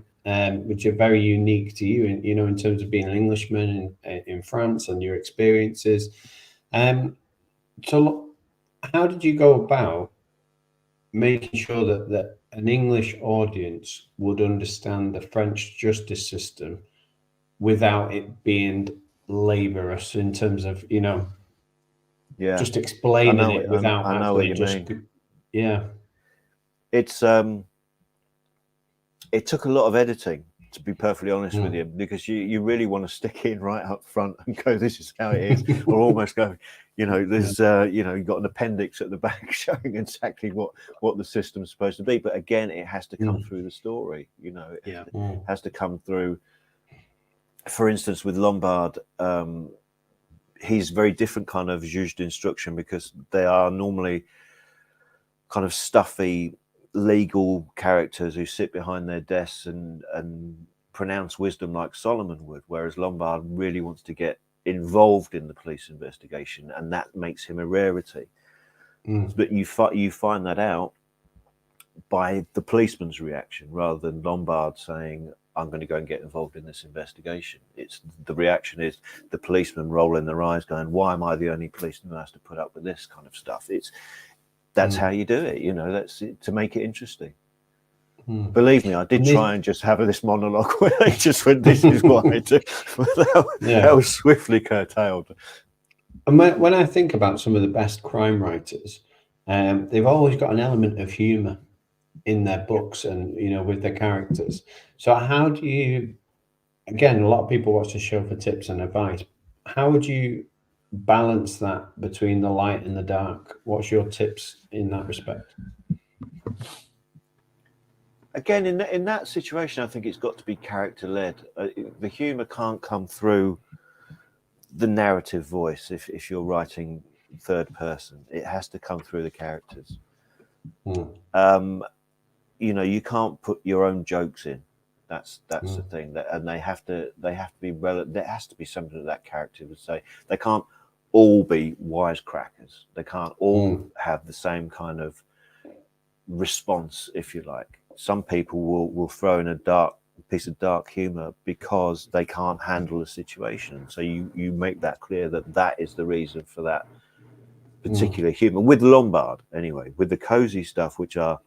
which are very unique to you, and in terms of being an Englishman in France and your experiences. So how did you go about making sure that an English audience would understand the French justice system without it being laborious in terms of, just explaining it without I know actually what you mean. Yeah. It's it took a lot of editing, to be perfectly honest with you, because you really want to stick in right up front and go, this is how it is, or almost go, there's you've got an appendix at the back showing exactly what the system's supposed to be. But again, it has to come through the story. It has to come through. For instance, with Lombard, he's very different kind of juge d'instruction, because they are normally kind of stuffy legal characters who sit behind their desks and pronounce wisdom like Solomon would, whereas Lombard really wants to get involved in the police investigation, and that makes him a rarity. But you find that out by the policeman's reaction, rather than Lombard saying, I'm going to go and get involved in this investigation. It's the reaction is the policeman rolling their eyes going, why am I the only policeman who has to put up with this kind of stuff? That's how you do it, that's it, to make it interesting. Believe me, I did try and just have this monologue where I just went, this is what I do. That was swiftly curtailed. And when I think about some of the best crime writers, they've always got an element of humor in their books and, with their characters. So how do you, again, a lot of people watch the show for tips and advice. How would you balance that between the light and the dark? What's your tips in that respect? Again, in that situation, I think it's got to be character-led. The humour can't come through the narrative voice if you're writing third person. It has to come through the characters. You can't put your own jokes in. That's the thing. And they have to be relevant. There has to be something that character would say. They can't all be wisecrackers. They can't all have the same kind of response, if you like. Some people will throw in a piece of dark humor because they can't handle a situation. So you make that clear that is the reason for that particular humor. With Lombard, anyway, with the cozy stuff, which are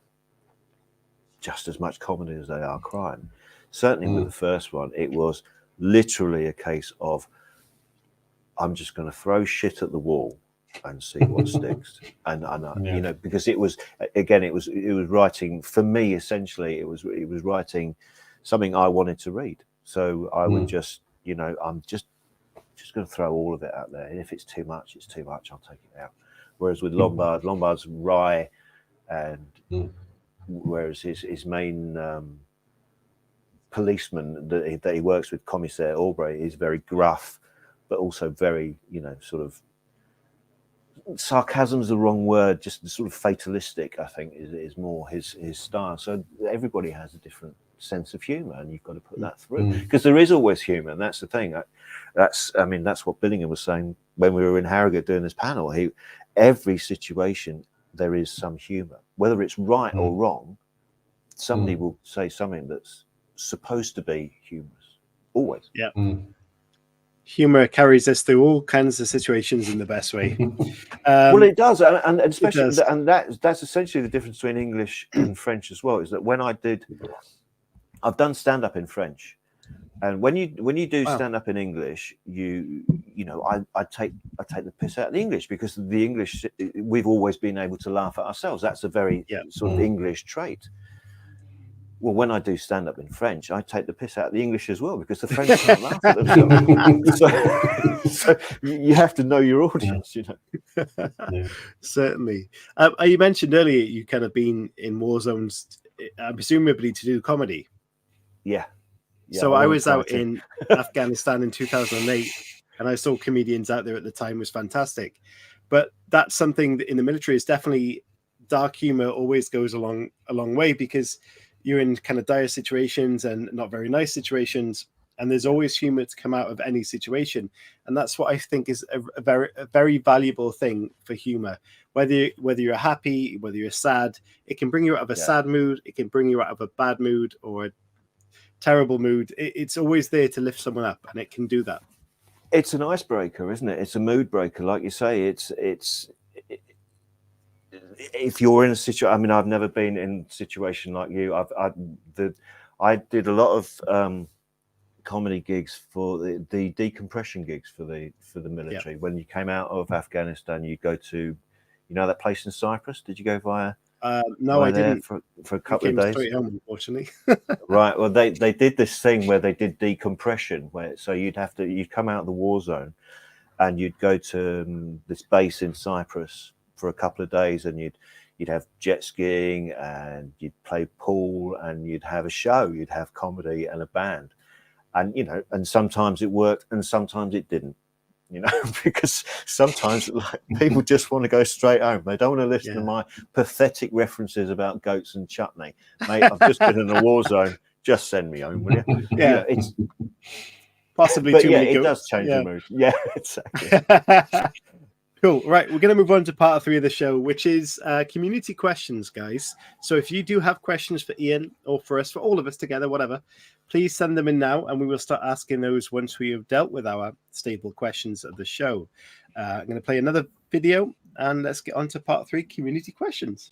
just as much comedy as they are crime. Certainly with the first one, it was literally a case of, I'm just going to throw shit at the wall and see what sticks. And because it was writing for me, essentially it was writing something I wanted to read. So I would just, I'm just going to throw all of it out there. And if it's too much, it's too much. I'll take it out. Whereas with Lombard's wry, and whereas his main policeman that he works with, Commissaire Aubrey, is very gruff, but also very, sort of, sarcasm is the wrong word, just sort of fatalistic, I think, is more his style. So everybody has a different sense of humor, and you've got to put that through, because there is always humor, and that's the thing. That's what Billingham was saying when we were in Harrogate doing this panel. Every situation there is some humor, whether it's right or wrong. Somebody will say something that's supposed to be humorous, always. Humor carries us through all kinds of situations in the best way. Well, it does, and especially, and that's essentially the difference between English and French as well. Is that when I've done stand up in French, and when you do stand up in English, I take the piss out of the English, because the English, we've always been able to laugh at ourselves. That's a very sort of English trait. Well, when I do stand up in French, I take the piss out of the English as well, because the French can't laugh at themselves. So you have to know your audience, Certainly. You mentioned earlier you kind of been in war zones, presumably to do comedy. Yeah. So I was out in Afghanistan in 2008, and I saw comedians out there at the time. It was fantastic. But that's something that in the military is definitely, dark humor always goes a long way, because you're in kind of dire situations and not very nice situations, and there's always humor to come out of any situation. And that's what I think is a very valuable thing for humor. Whether you're happy, whether you're sad, it can bring you out of a sad mood, it can bring you out of a bad mood or a terrible mood. It's always there to lift someone up, and it can do that. It's an icebreaker, isn't it? It's a mood breaker, like you say. If you're in a situation, I mean, I've never been in a situation like you. I did a lot of comedy gigs for the decompression gigs for the military. When you came out of Afghanistan, you go to, that place in Cyprus. Did you go via? No, I didn't. For a couple of days. Straight home, unfortunately. Right. Well, they did this thing where they did decompression, so you'd come out of the war zone, and you'd go to this base in Cyprus for a couple of days, and you'd have jet skiing, and you'd play pool, and you'd have a show, you'd have comedy and a band, and and sometimes it worked, and sometimes it didn't. Because sometimes people just want to go straight home. They don't want to listen to my pathetic references about goats and chutney. Mate, I've just been in a war zone. Just send me home, will you? Yeah, it's possibly but too many it goats. does change the mood. Yeah, exactly. Cool. Right, we're going to move on to part 3 of the show, which is community questions, guys. So if you do have questions for Ian or for us, for all of us together, whatever, please send them in now, and we will start asking those once we have dealt with our staple questions of the show. I'm going to play another video, and let's get on to part 3, community questions.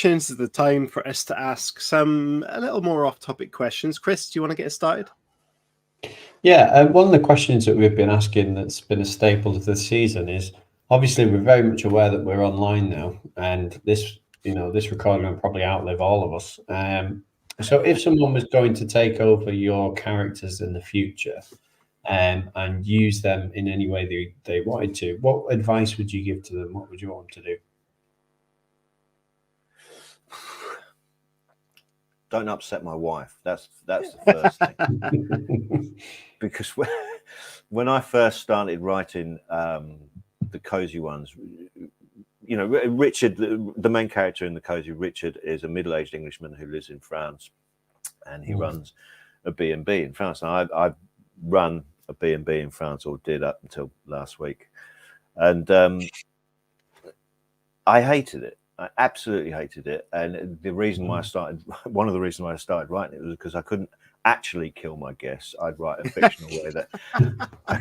Is the time for us to ask some a little more off-topic questions. Chris, do you want to get us started? Yeah, one of the questions that we've been asking that's been a staple of the season is, obviously we're very much aware that we're online now, and this recording will probably outlive all of us. So if someone was going to take over your characters in the future and use them in any way they wanted to, what advice would you give to them? What would you want them to do? Don't upset my wife. That's the first thing. Because when I first started writing the cozy ones, Richard, the main character in the cozy, Richard, is a middle-aged Englishman who lives in France, and he runs a B&B in France. Now, I run a B&B in France, or did up until last week, and I hated it. I absolutely hated it, and one of the reasons why I started writing it was because I couldn't actually kill my guests. I'd write a fictional way that I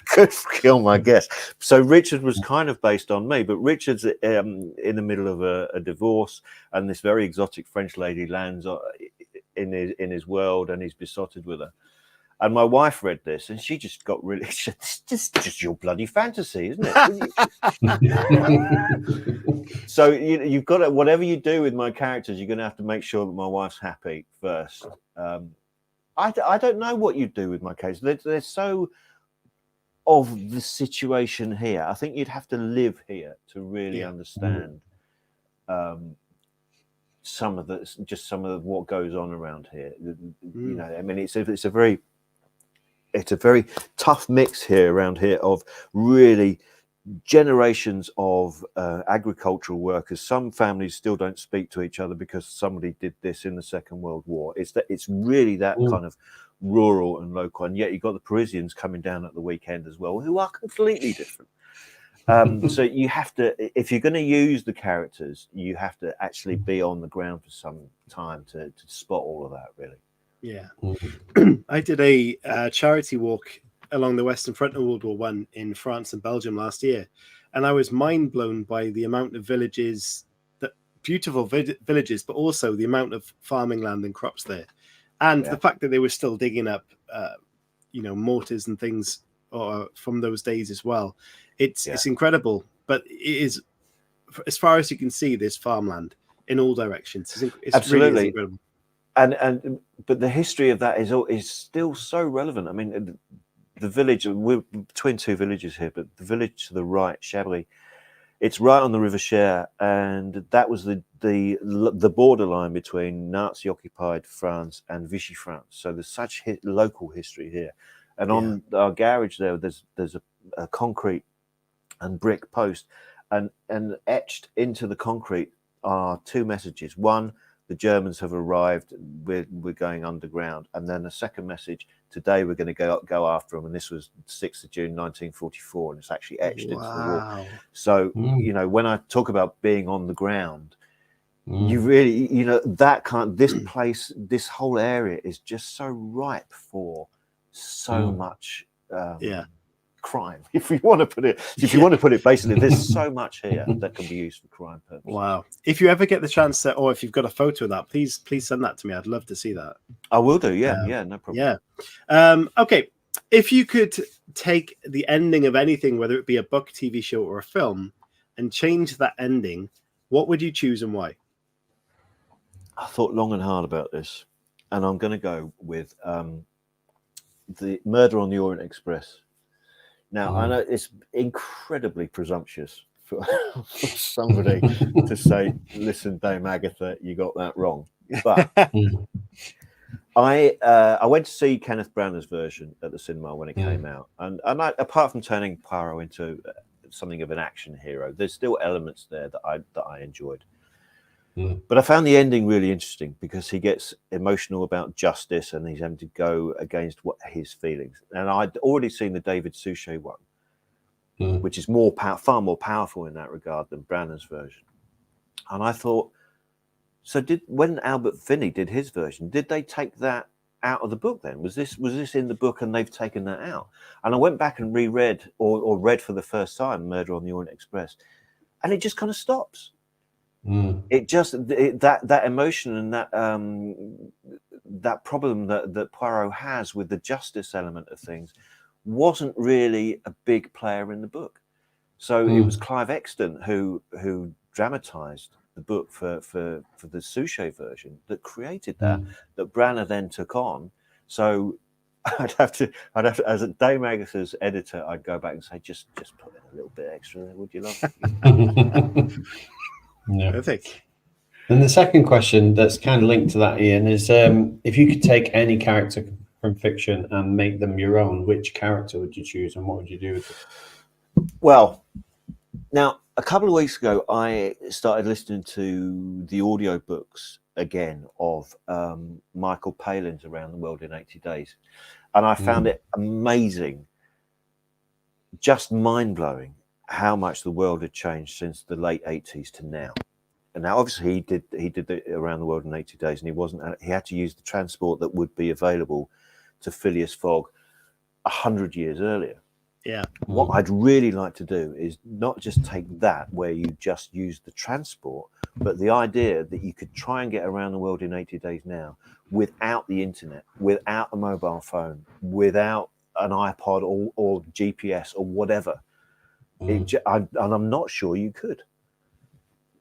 could kill my guests. So Richard was kind of based on me, but Richard's in the middle of a divorce, and this very exotic French lady lands in his world, and he's besotted with her. And my wife read this, and she just got really. It's just your bloody fantasy, isn't it? So you've got to, whatever you do with my characters, you're going to have to make sure that my wife's happy first. I don't know what you do with my characters. They're so of the situation here. I think you'd have to live here to really understand some of what goes on around here. I mean, it's a very tough mix here around here of really generations of agricultural workers. Some families still don't speak to each other because somebody did this in the Second World War. It's really that kind of rural and local, and yet you've got the Parisians coming down at the weekend as well, who are completely different. So you have to, if you're going to use the characters, you have to actually be on the ground for some time to spot all of that, really. Yeah. I did a charity walk along the Western Front of World War I in France and Belgium last year, and I was mind blown by the amount of villages, beautiful villages, but also the amount of farming land and crops there, and the fact that they were still digging up, mortars and things from those days as well. It's incredible, but it is, as far as you can see, there's farmland in all directions. It's absolutely really incredible. But the history of that is still so relevant. I mean, the village, we're between two villages here, but the village to the right, Chablis, it's right on the River Cher, and that was the borderline between Nazi occupied France and Vichy France. So there's such local history here, and on our garage there's a concrete and brick post, and etched into the concrete are two messages. One, the Germans have arrived, we're going underground. And then the second message, today we're going to go after them. And this was 6th of June, 1944. And it's actually etched into the wall. So, when I talk about being on the ground, You really, this place, this whole area is just so ripe for so much crime. If you want to put it, basically, there's so much here that can be used for crime purposes. Wow! If you ever get the chance to, or if you've got a photo of that, please send that to me. I'd love to see that. I will do. Yeah, no problem. Yeah. Okay. If you could take the ending of anything, whether it be a book, TV show, or a film, and change that ending, what would you choose and why? I thought long and hard about this, and I'm going to go with the Murder on the Orient Express. Now, I know it's incredibly presumptuous for somebody to say, "Listen, Dame Agatha, you got that wrong." But I went to see Kenneth Branagh's version at the cinema when it came out, and I, apart from turning Poirot into something of an action hero, there's still elements there that I enjoyed. But I found the ending really interesting because he gets emotional about justice and he's having to go against his feelings. And I'd already seen the David Suchet one, which is far more powerful in that regard than Branagh's version. And I thought, so when Albert Finney did his version, did they take that out of the book then? Was this in the book and they've taken that out? And I went back and reread or read for the first time Murder on the Orient Express, and it just kind of stops. It just that emotion and that problem that Poirot has with the justice element of things wasn't really a big player in the book. So it was Clive Exton who dramatized the book for the Suchet version that created that Branagh then took on. So I'd have to, as a Dame Agatha's editor, I'd go back and say, just put in a little bit extra there, would you love it? Yeah. Perfect. And the second question that's kind of linked to that, Ian, is if you could take any character from fiction and make them your own, which character would you choose and what would you do with it? Well, now, a couple of weeks ago, I started listening to the audiobooks again of Michael Palin's Around the World in 80 Days. And I found it amazing, just mind-blowing, how much the world had changed since the late 80s to now. And now, obviously, he did the Around the World in 80 Days, and he had to use the transport that would be available to Phileas Fogg 100 years earlier. Yeah. What I'd really like to do is not just take that where you just use the transport, but the idea that you could try and get around the world in 80 days now without the internet, without a mobile phone, without an iPod or GPS or whatever. And I'm not sure you could.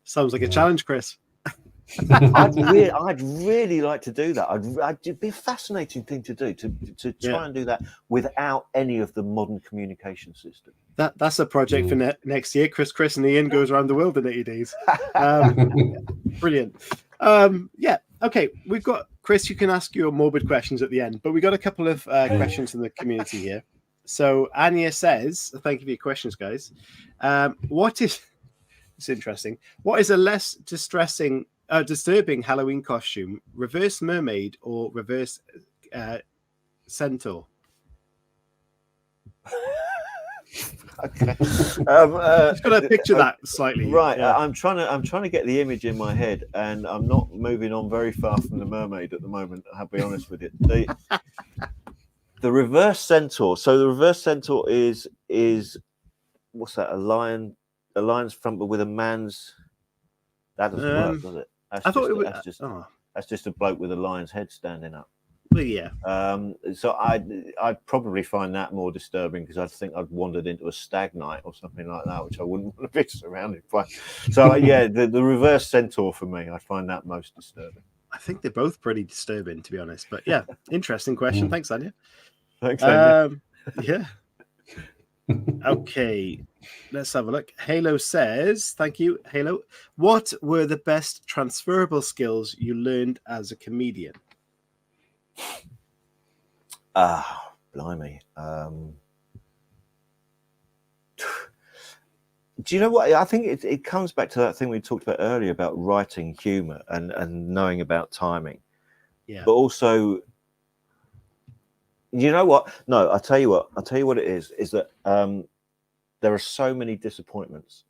Sounds like a challenge, Chris. I'd really like to do that. It'd be a fascinating thing to do, to try and do that without any of the modern communication system. That's a project for next year. Chris and Ian goes around the world in 80 days. Brilliant. Okay. We've got, Chris, you can ask your morbid questions at the end, but we got a couple of questions from the community here. So Anya says, thank you for your questions, guys. It's interesting. What is a less disturbing Halloween costume? Reverse mermaid or reverse centaur? Okay. Just got to picture that slightly. Right. Yeah. I'm trying to get the image in my head, and I'm not moving on very far from the mermaid at the moment. I'll be honest with you. The reverse centaur. So the reverse centaur is what's that? A lion's front, but with a man's. That doesn't work, does it? That's just a bloke with a lion's head standing up. Well, yeah. So I'd probably find that more disturbing because I think I'd wandered into a stag night or something like that, which I wouldn't want to be surrounded by. So the reverse centaur for me, I find that most disturbing. I think they're both pretty disturbing, to be honest. But yeah, interesting question. Thanks, Anya. Thanks, Anya. Yeah. Okay, let's have a look. Halo says, thank you, Halo. What were the best transferable skills you learned as a comedian? Blimey. Do you know what? I think it comes back to that thing we talked about earlier about writing humor and knowing about timing. Yeah. But also, you know what? No, I'll tell you what it is that there are so many disappointments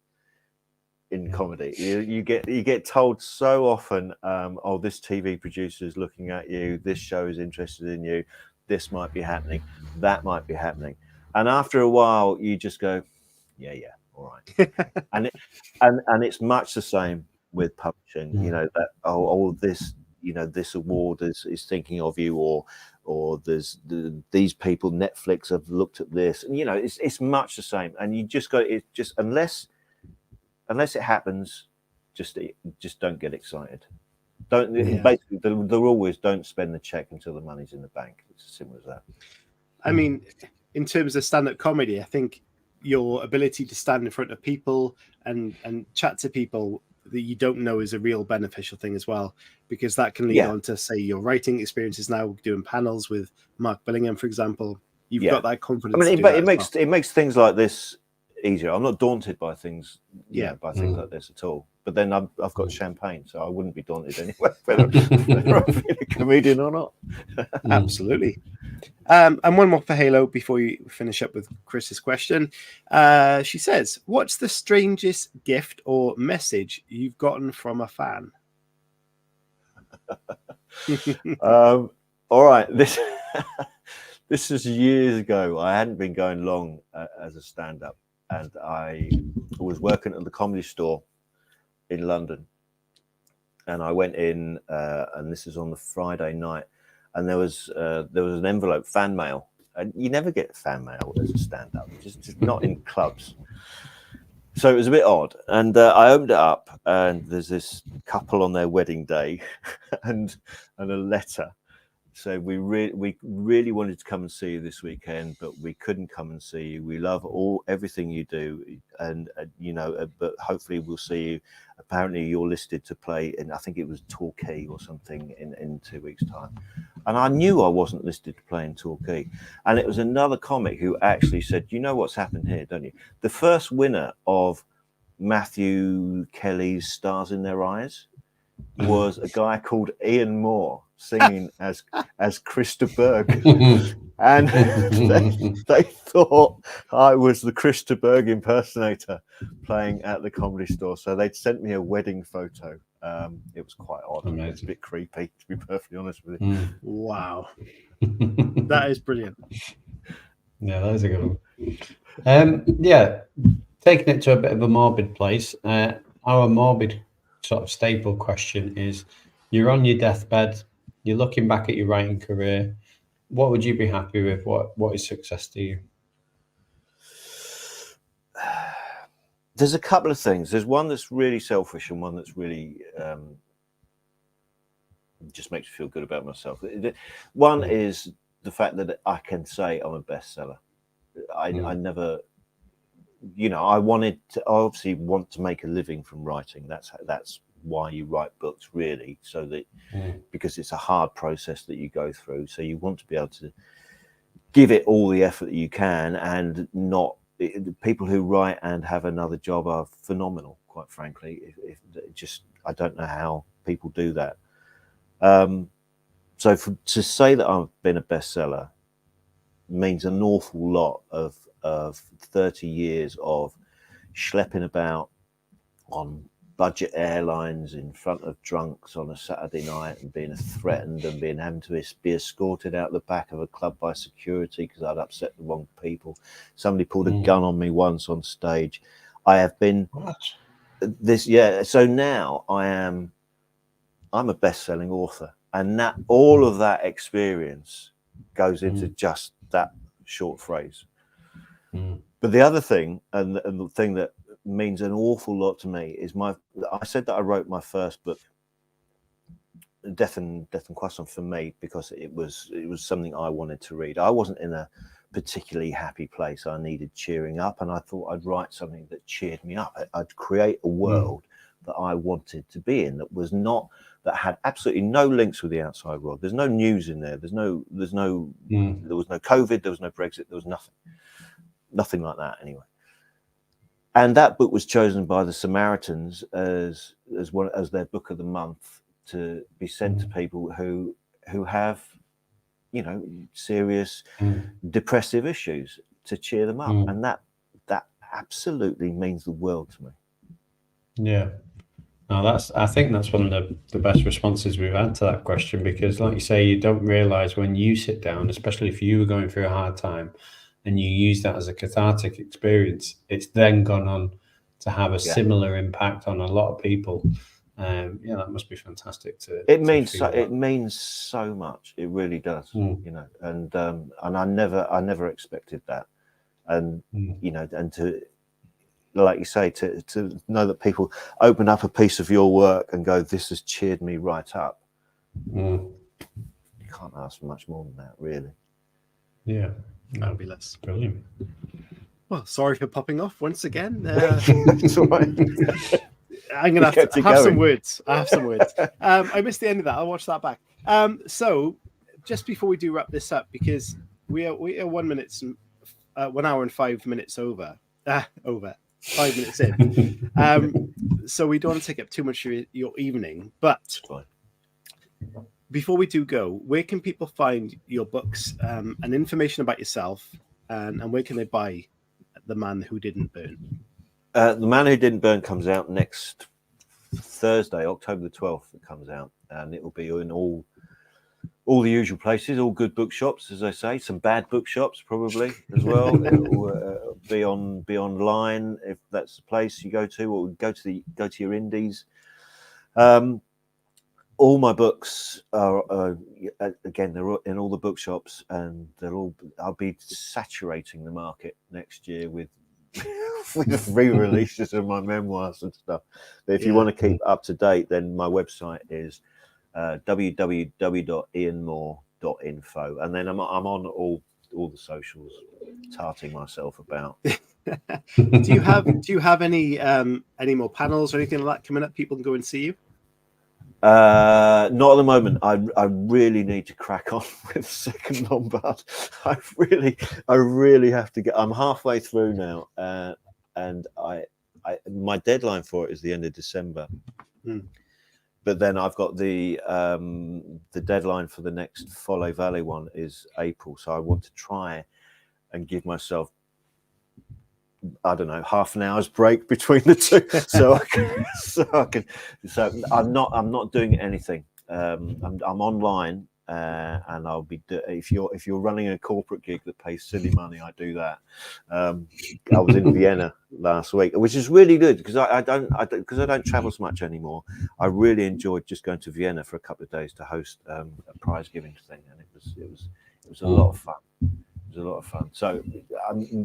in comedy. You get told so often, oh, this TV producer is looking at you, this show is interested in you, this might be happening, that might be happening, and after a while you just go, yeah, all right. and it's much the same with publishing. You know, that this, you know, this award is thinking of you, or there's these people, Netflix have looked at this, and you know, it's much the same. And you just go, it just unless it happens, just don't get excited. Don't basically they're always don't spend the check until the money's in the bank. It's as simple as that. I mean, in terms of stand-up comedy, I think your ability to stand in front of people and chat to people that you don't know is a real beneficial thing as well, because that can lead on to, say, your writing experiences now, doing panels with Mark Billingham, for example. You've got that confidence. I mean, it makes things like this easier. I'm not daunted by things, by things like this at all. But then I've got champagne, so I wouldn't be daunted anyway, whether I'm a comedian or not. Absolutely. And one more for Halo before you finish up with Chris's question. She says, what's the strangest gift or message you've gotten from a fan? All right. This is years ago. I hadn't been going long as a stand-up, and I was working at the Comedy Store in London, and I went in, and this is on the Friday night, and there was an envelope, fan mail, and you never get fan mail as a stand-up, just not in clubs. So it was a bit odd, and I opened it up, and there's this couple on their wedding day, and a letter. So we really wanted to come and see you this weekend, but we couldn't come and see you. We love everything you do, and but hopefully we'll see you. Apparently you're listed to play in, I think it was Torquay or something in 2 weeks' time. And I knew I wasn't listed to play in Torquay. And it was another comic who actually said, you know what's happened here, don't you? The first winner of Matthew Kelly's Stars in Their Eyes was a guy called Ian Moore singing as Krista Berg. And they thought I was the Krista Berg impersonator playing at the Comedy Store. So they'd sent me a wedding photo. It was quite odd. Amazing. It was a bit creepy, to be perfectly honest with you. Wow. That is brilliant. Yeah, that is a good one. Taking it to a bit of a morbid place, our morbid sort of staple question is, you're on your deathbed, you're looking back at your writing career, what would you be happy with? What is success to you? There's a couple of things. There's one that's really selfish and one that's really just makes me feel good about myself. One is the fact that I can say I'm a bestseller. I never, I obviously want to make a living from writing. That's why you write books, really, so that because it's a hard process that you go through, so you want to be able to give it all the effort that you can, and not people who write and have another job are phenomenal, quite frankly. I don't know how people do that. So to say that I've been a bestseller means an awful lot of 30 years of schlepping about on budget airlines in front of drunks on a Saturday night and being threatened and having to be escorted out the back of a club by security because I'd upset the wrong people. Somebody pulled a gun on me once on stage. I have been so now I'm a best-selling author, and that all of that experience goes into just that short phrase. But the other thing, and the thing that means an awful lot to me, is I said that I wrote my first book, Death and Croissants, for me because it was something I wanted to read. I wasn't in a particularly happy place. I needed cheering up, and I thought I'd write something that cheered me up. I'd create a world that I wanted to be in, that had absolutely no links with the outside world. There's no news in there. There was no COVID, there was no Brexit, there was nothing like that anyway. And that book was chosen by the Samaritans as their book of the month, to be sent to people who have, serious depressive issues, to cheer them up. And that absolutely means the world to me. Yeah. No, I think that's one of the best responses we've had to that question, because like you say, you don't realize when you sit down, especially if you were going through a hard time and you use that as a cathartic experience, it's then gone on to have a similar impact on a lot of people. Yeah, that must be fantastic it means so much. It really does, you know, and I never expected that. And you know, and to, like you say, to know that people open up a piece of your work and go, this has cheered me right up. You can't ask for much more than that, really. Yeah. Fabulous. Brilliant. Well, sorry for popping off once again. It's all right. I'm going to have some words. I have some words. I missed the end of that. I'll watch that back. So just before we do wrap this up, because we are 1 hour and 5 minutes over 5 minutes in. So we don't want to take up too much of your evening, but before we do go, where can people find your books and information about yourself, and where can they buy The Man Who Didn't Burn? The Man Who Didn't Burn comes out next Thursday, October the 12th. It comes out, and it will be in all the usual places, all good bookshops, as I say. Some bad bookshops probably as well. It will be online if that's the place you go to, or go to your indies. All my books are again, they're in all the bookshops, and I'll be saturating the market next year with re-releases of my memoirs and stuff. But if you want to keep up to date, then my website is www.ianmoore.info, and then I'm on all the socials, tarting myself about. Do you have any more panels or anything like that coming up? People can go and see you. Not at the moment. I really need to crack on with Second Lombard. I really have to get. I'm halfway through now, and my deadline for it is the end of December. But then I've got the deadline for the next Follow Valley one is April. So I want to try and give myself, I don't know, half an hour's break between the two, so I'm not doing anything. I'm online, and I'll be. If you're running a corporate gig that pays silly money, I do that. I was in Vienna last week, which is really good because I don't travel so much anymore. I really enjoyed just going to Vienna for a couple of days to host a prize giving thing, and it was a lot of fun. It was a lot of fun. So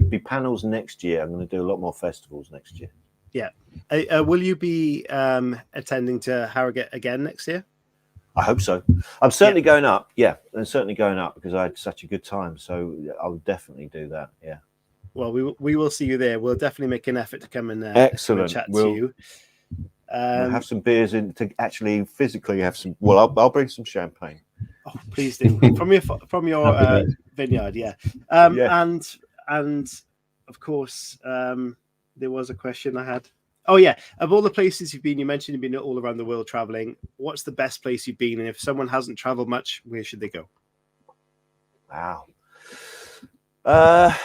be panels next year. I'm going to do a lot more festivals next year. Yeah. Will you be attending to Harrogate again next year? I hope so. I'm certainly going up. Yeah, I'm certainly going up because I had such a good time. So I'll definitely do that. Yeah. Well, we will see you there. We'll definitely make an effort to come and excellent chat to you. We'll have some beers in to actually physically have some. Well, I'll bring some champagne. Oh, please do from your vineyard, yeah. And of course, there was a question I had. Oh yeah, of all the places you've been, you mentioned you've been all around the world traveling. What's the best place you've been? And if someone hasn't traveled much, where should they go? Wow. The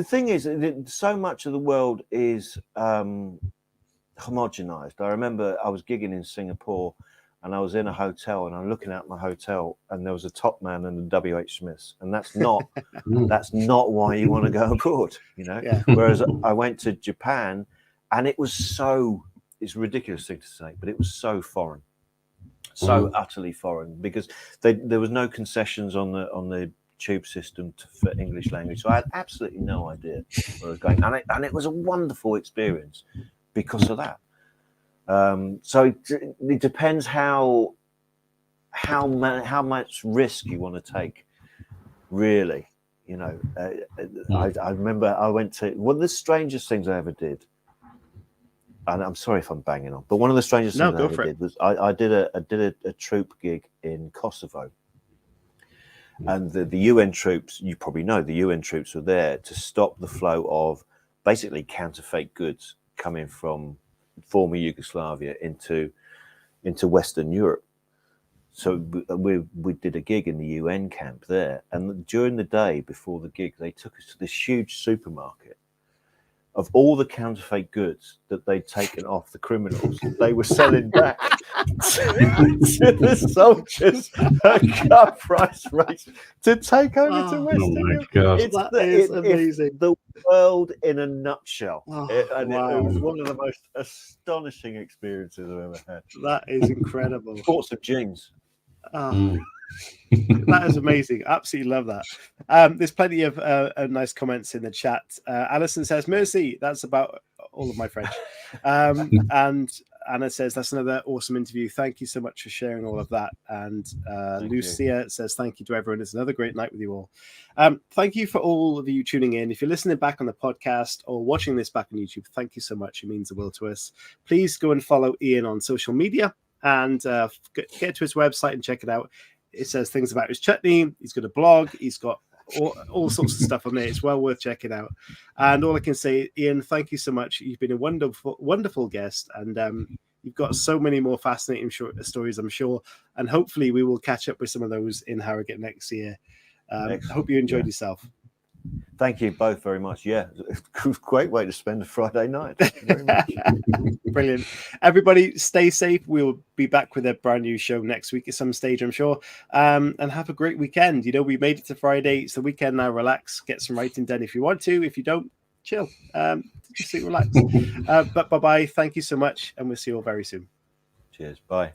thing is, so much of the world is homogenized. I remember I was gigging in Singapore, and I was in a hotel, and I'm looking out my hotel, and there was a Top Man and a W.H. Smith's, and that's not why you want to go abroad, you know. Yeah. Whereas I went to Japan, and it's a ridiculous thing to say, but it was so foreign, so utterly foreign, because there was no concessions on the tube system for English language, so I had absolutely no idea where I was going, and it was a wonderful experience because of that. So it depends how much risk you want to take, really. You know, I remember I went to one of the strangest things I ever did, and I'm sorry if I'm banging on, but one of the strangest things I ever did was I did a troop gig in Kosovo, and the UN troops, you probably know, the UN troops were there to stop the flow of basically counterfeit goods coming from former Yugoslavia into Western Europe. So we did a gig in the UN camp there, and during the day before the gig, they took us to this huge supermarket of all the counterfeit goods that they'd taken off the criminals, they were selling back to the soldiers at cut price rates to take over to Western Europe. That is amazing. It's the world in a nutshell. Oh, It wow. was one of the most astonishing experiences I've ever had. That is incredible. Sports of jeans. That is amazing. Absolutely love that. There's plenty of nice comments in the chat. Alison says, Mercy, that's about all of my French. And Anna says, that's another awesome interview. Thank you so much for sharing all of that. And Lucia says, thank you to everyone. It's another great night with you all. Thank you for all of you tuning in. If you're listening back on the podcast or watching this back on YouTube, thank you so much. It means the world to us. Please go and follow Ian on social media and get to his website and check it out. It says things about his chutney. He's got a blog. He's got all sorts of stuff on there. It's well worth checking out. And all I can say, Ian, thank you so much. You've been a wonderful guest, and you've got so many more fascinating stories, I'm sure. And hopefully we will catch up with some of those in Harrogate next year. I hope you enjoyed yourself. Thank you both very much. Yeah, it was a great way to spend a Friday night. Thank you very much. Brilliant. Everybody stay safe. We'll be back with a brand new show next week at some stage, I'm sure. And have a great weekend. You know, we made it to Friday. It's the weekend now. Relax, get some writing done if you want to. If you don't, chill. Just relax. But bye-bye. Thank you so much. And we'll see you all very soon. Cheers. Bye.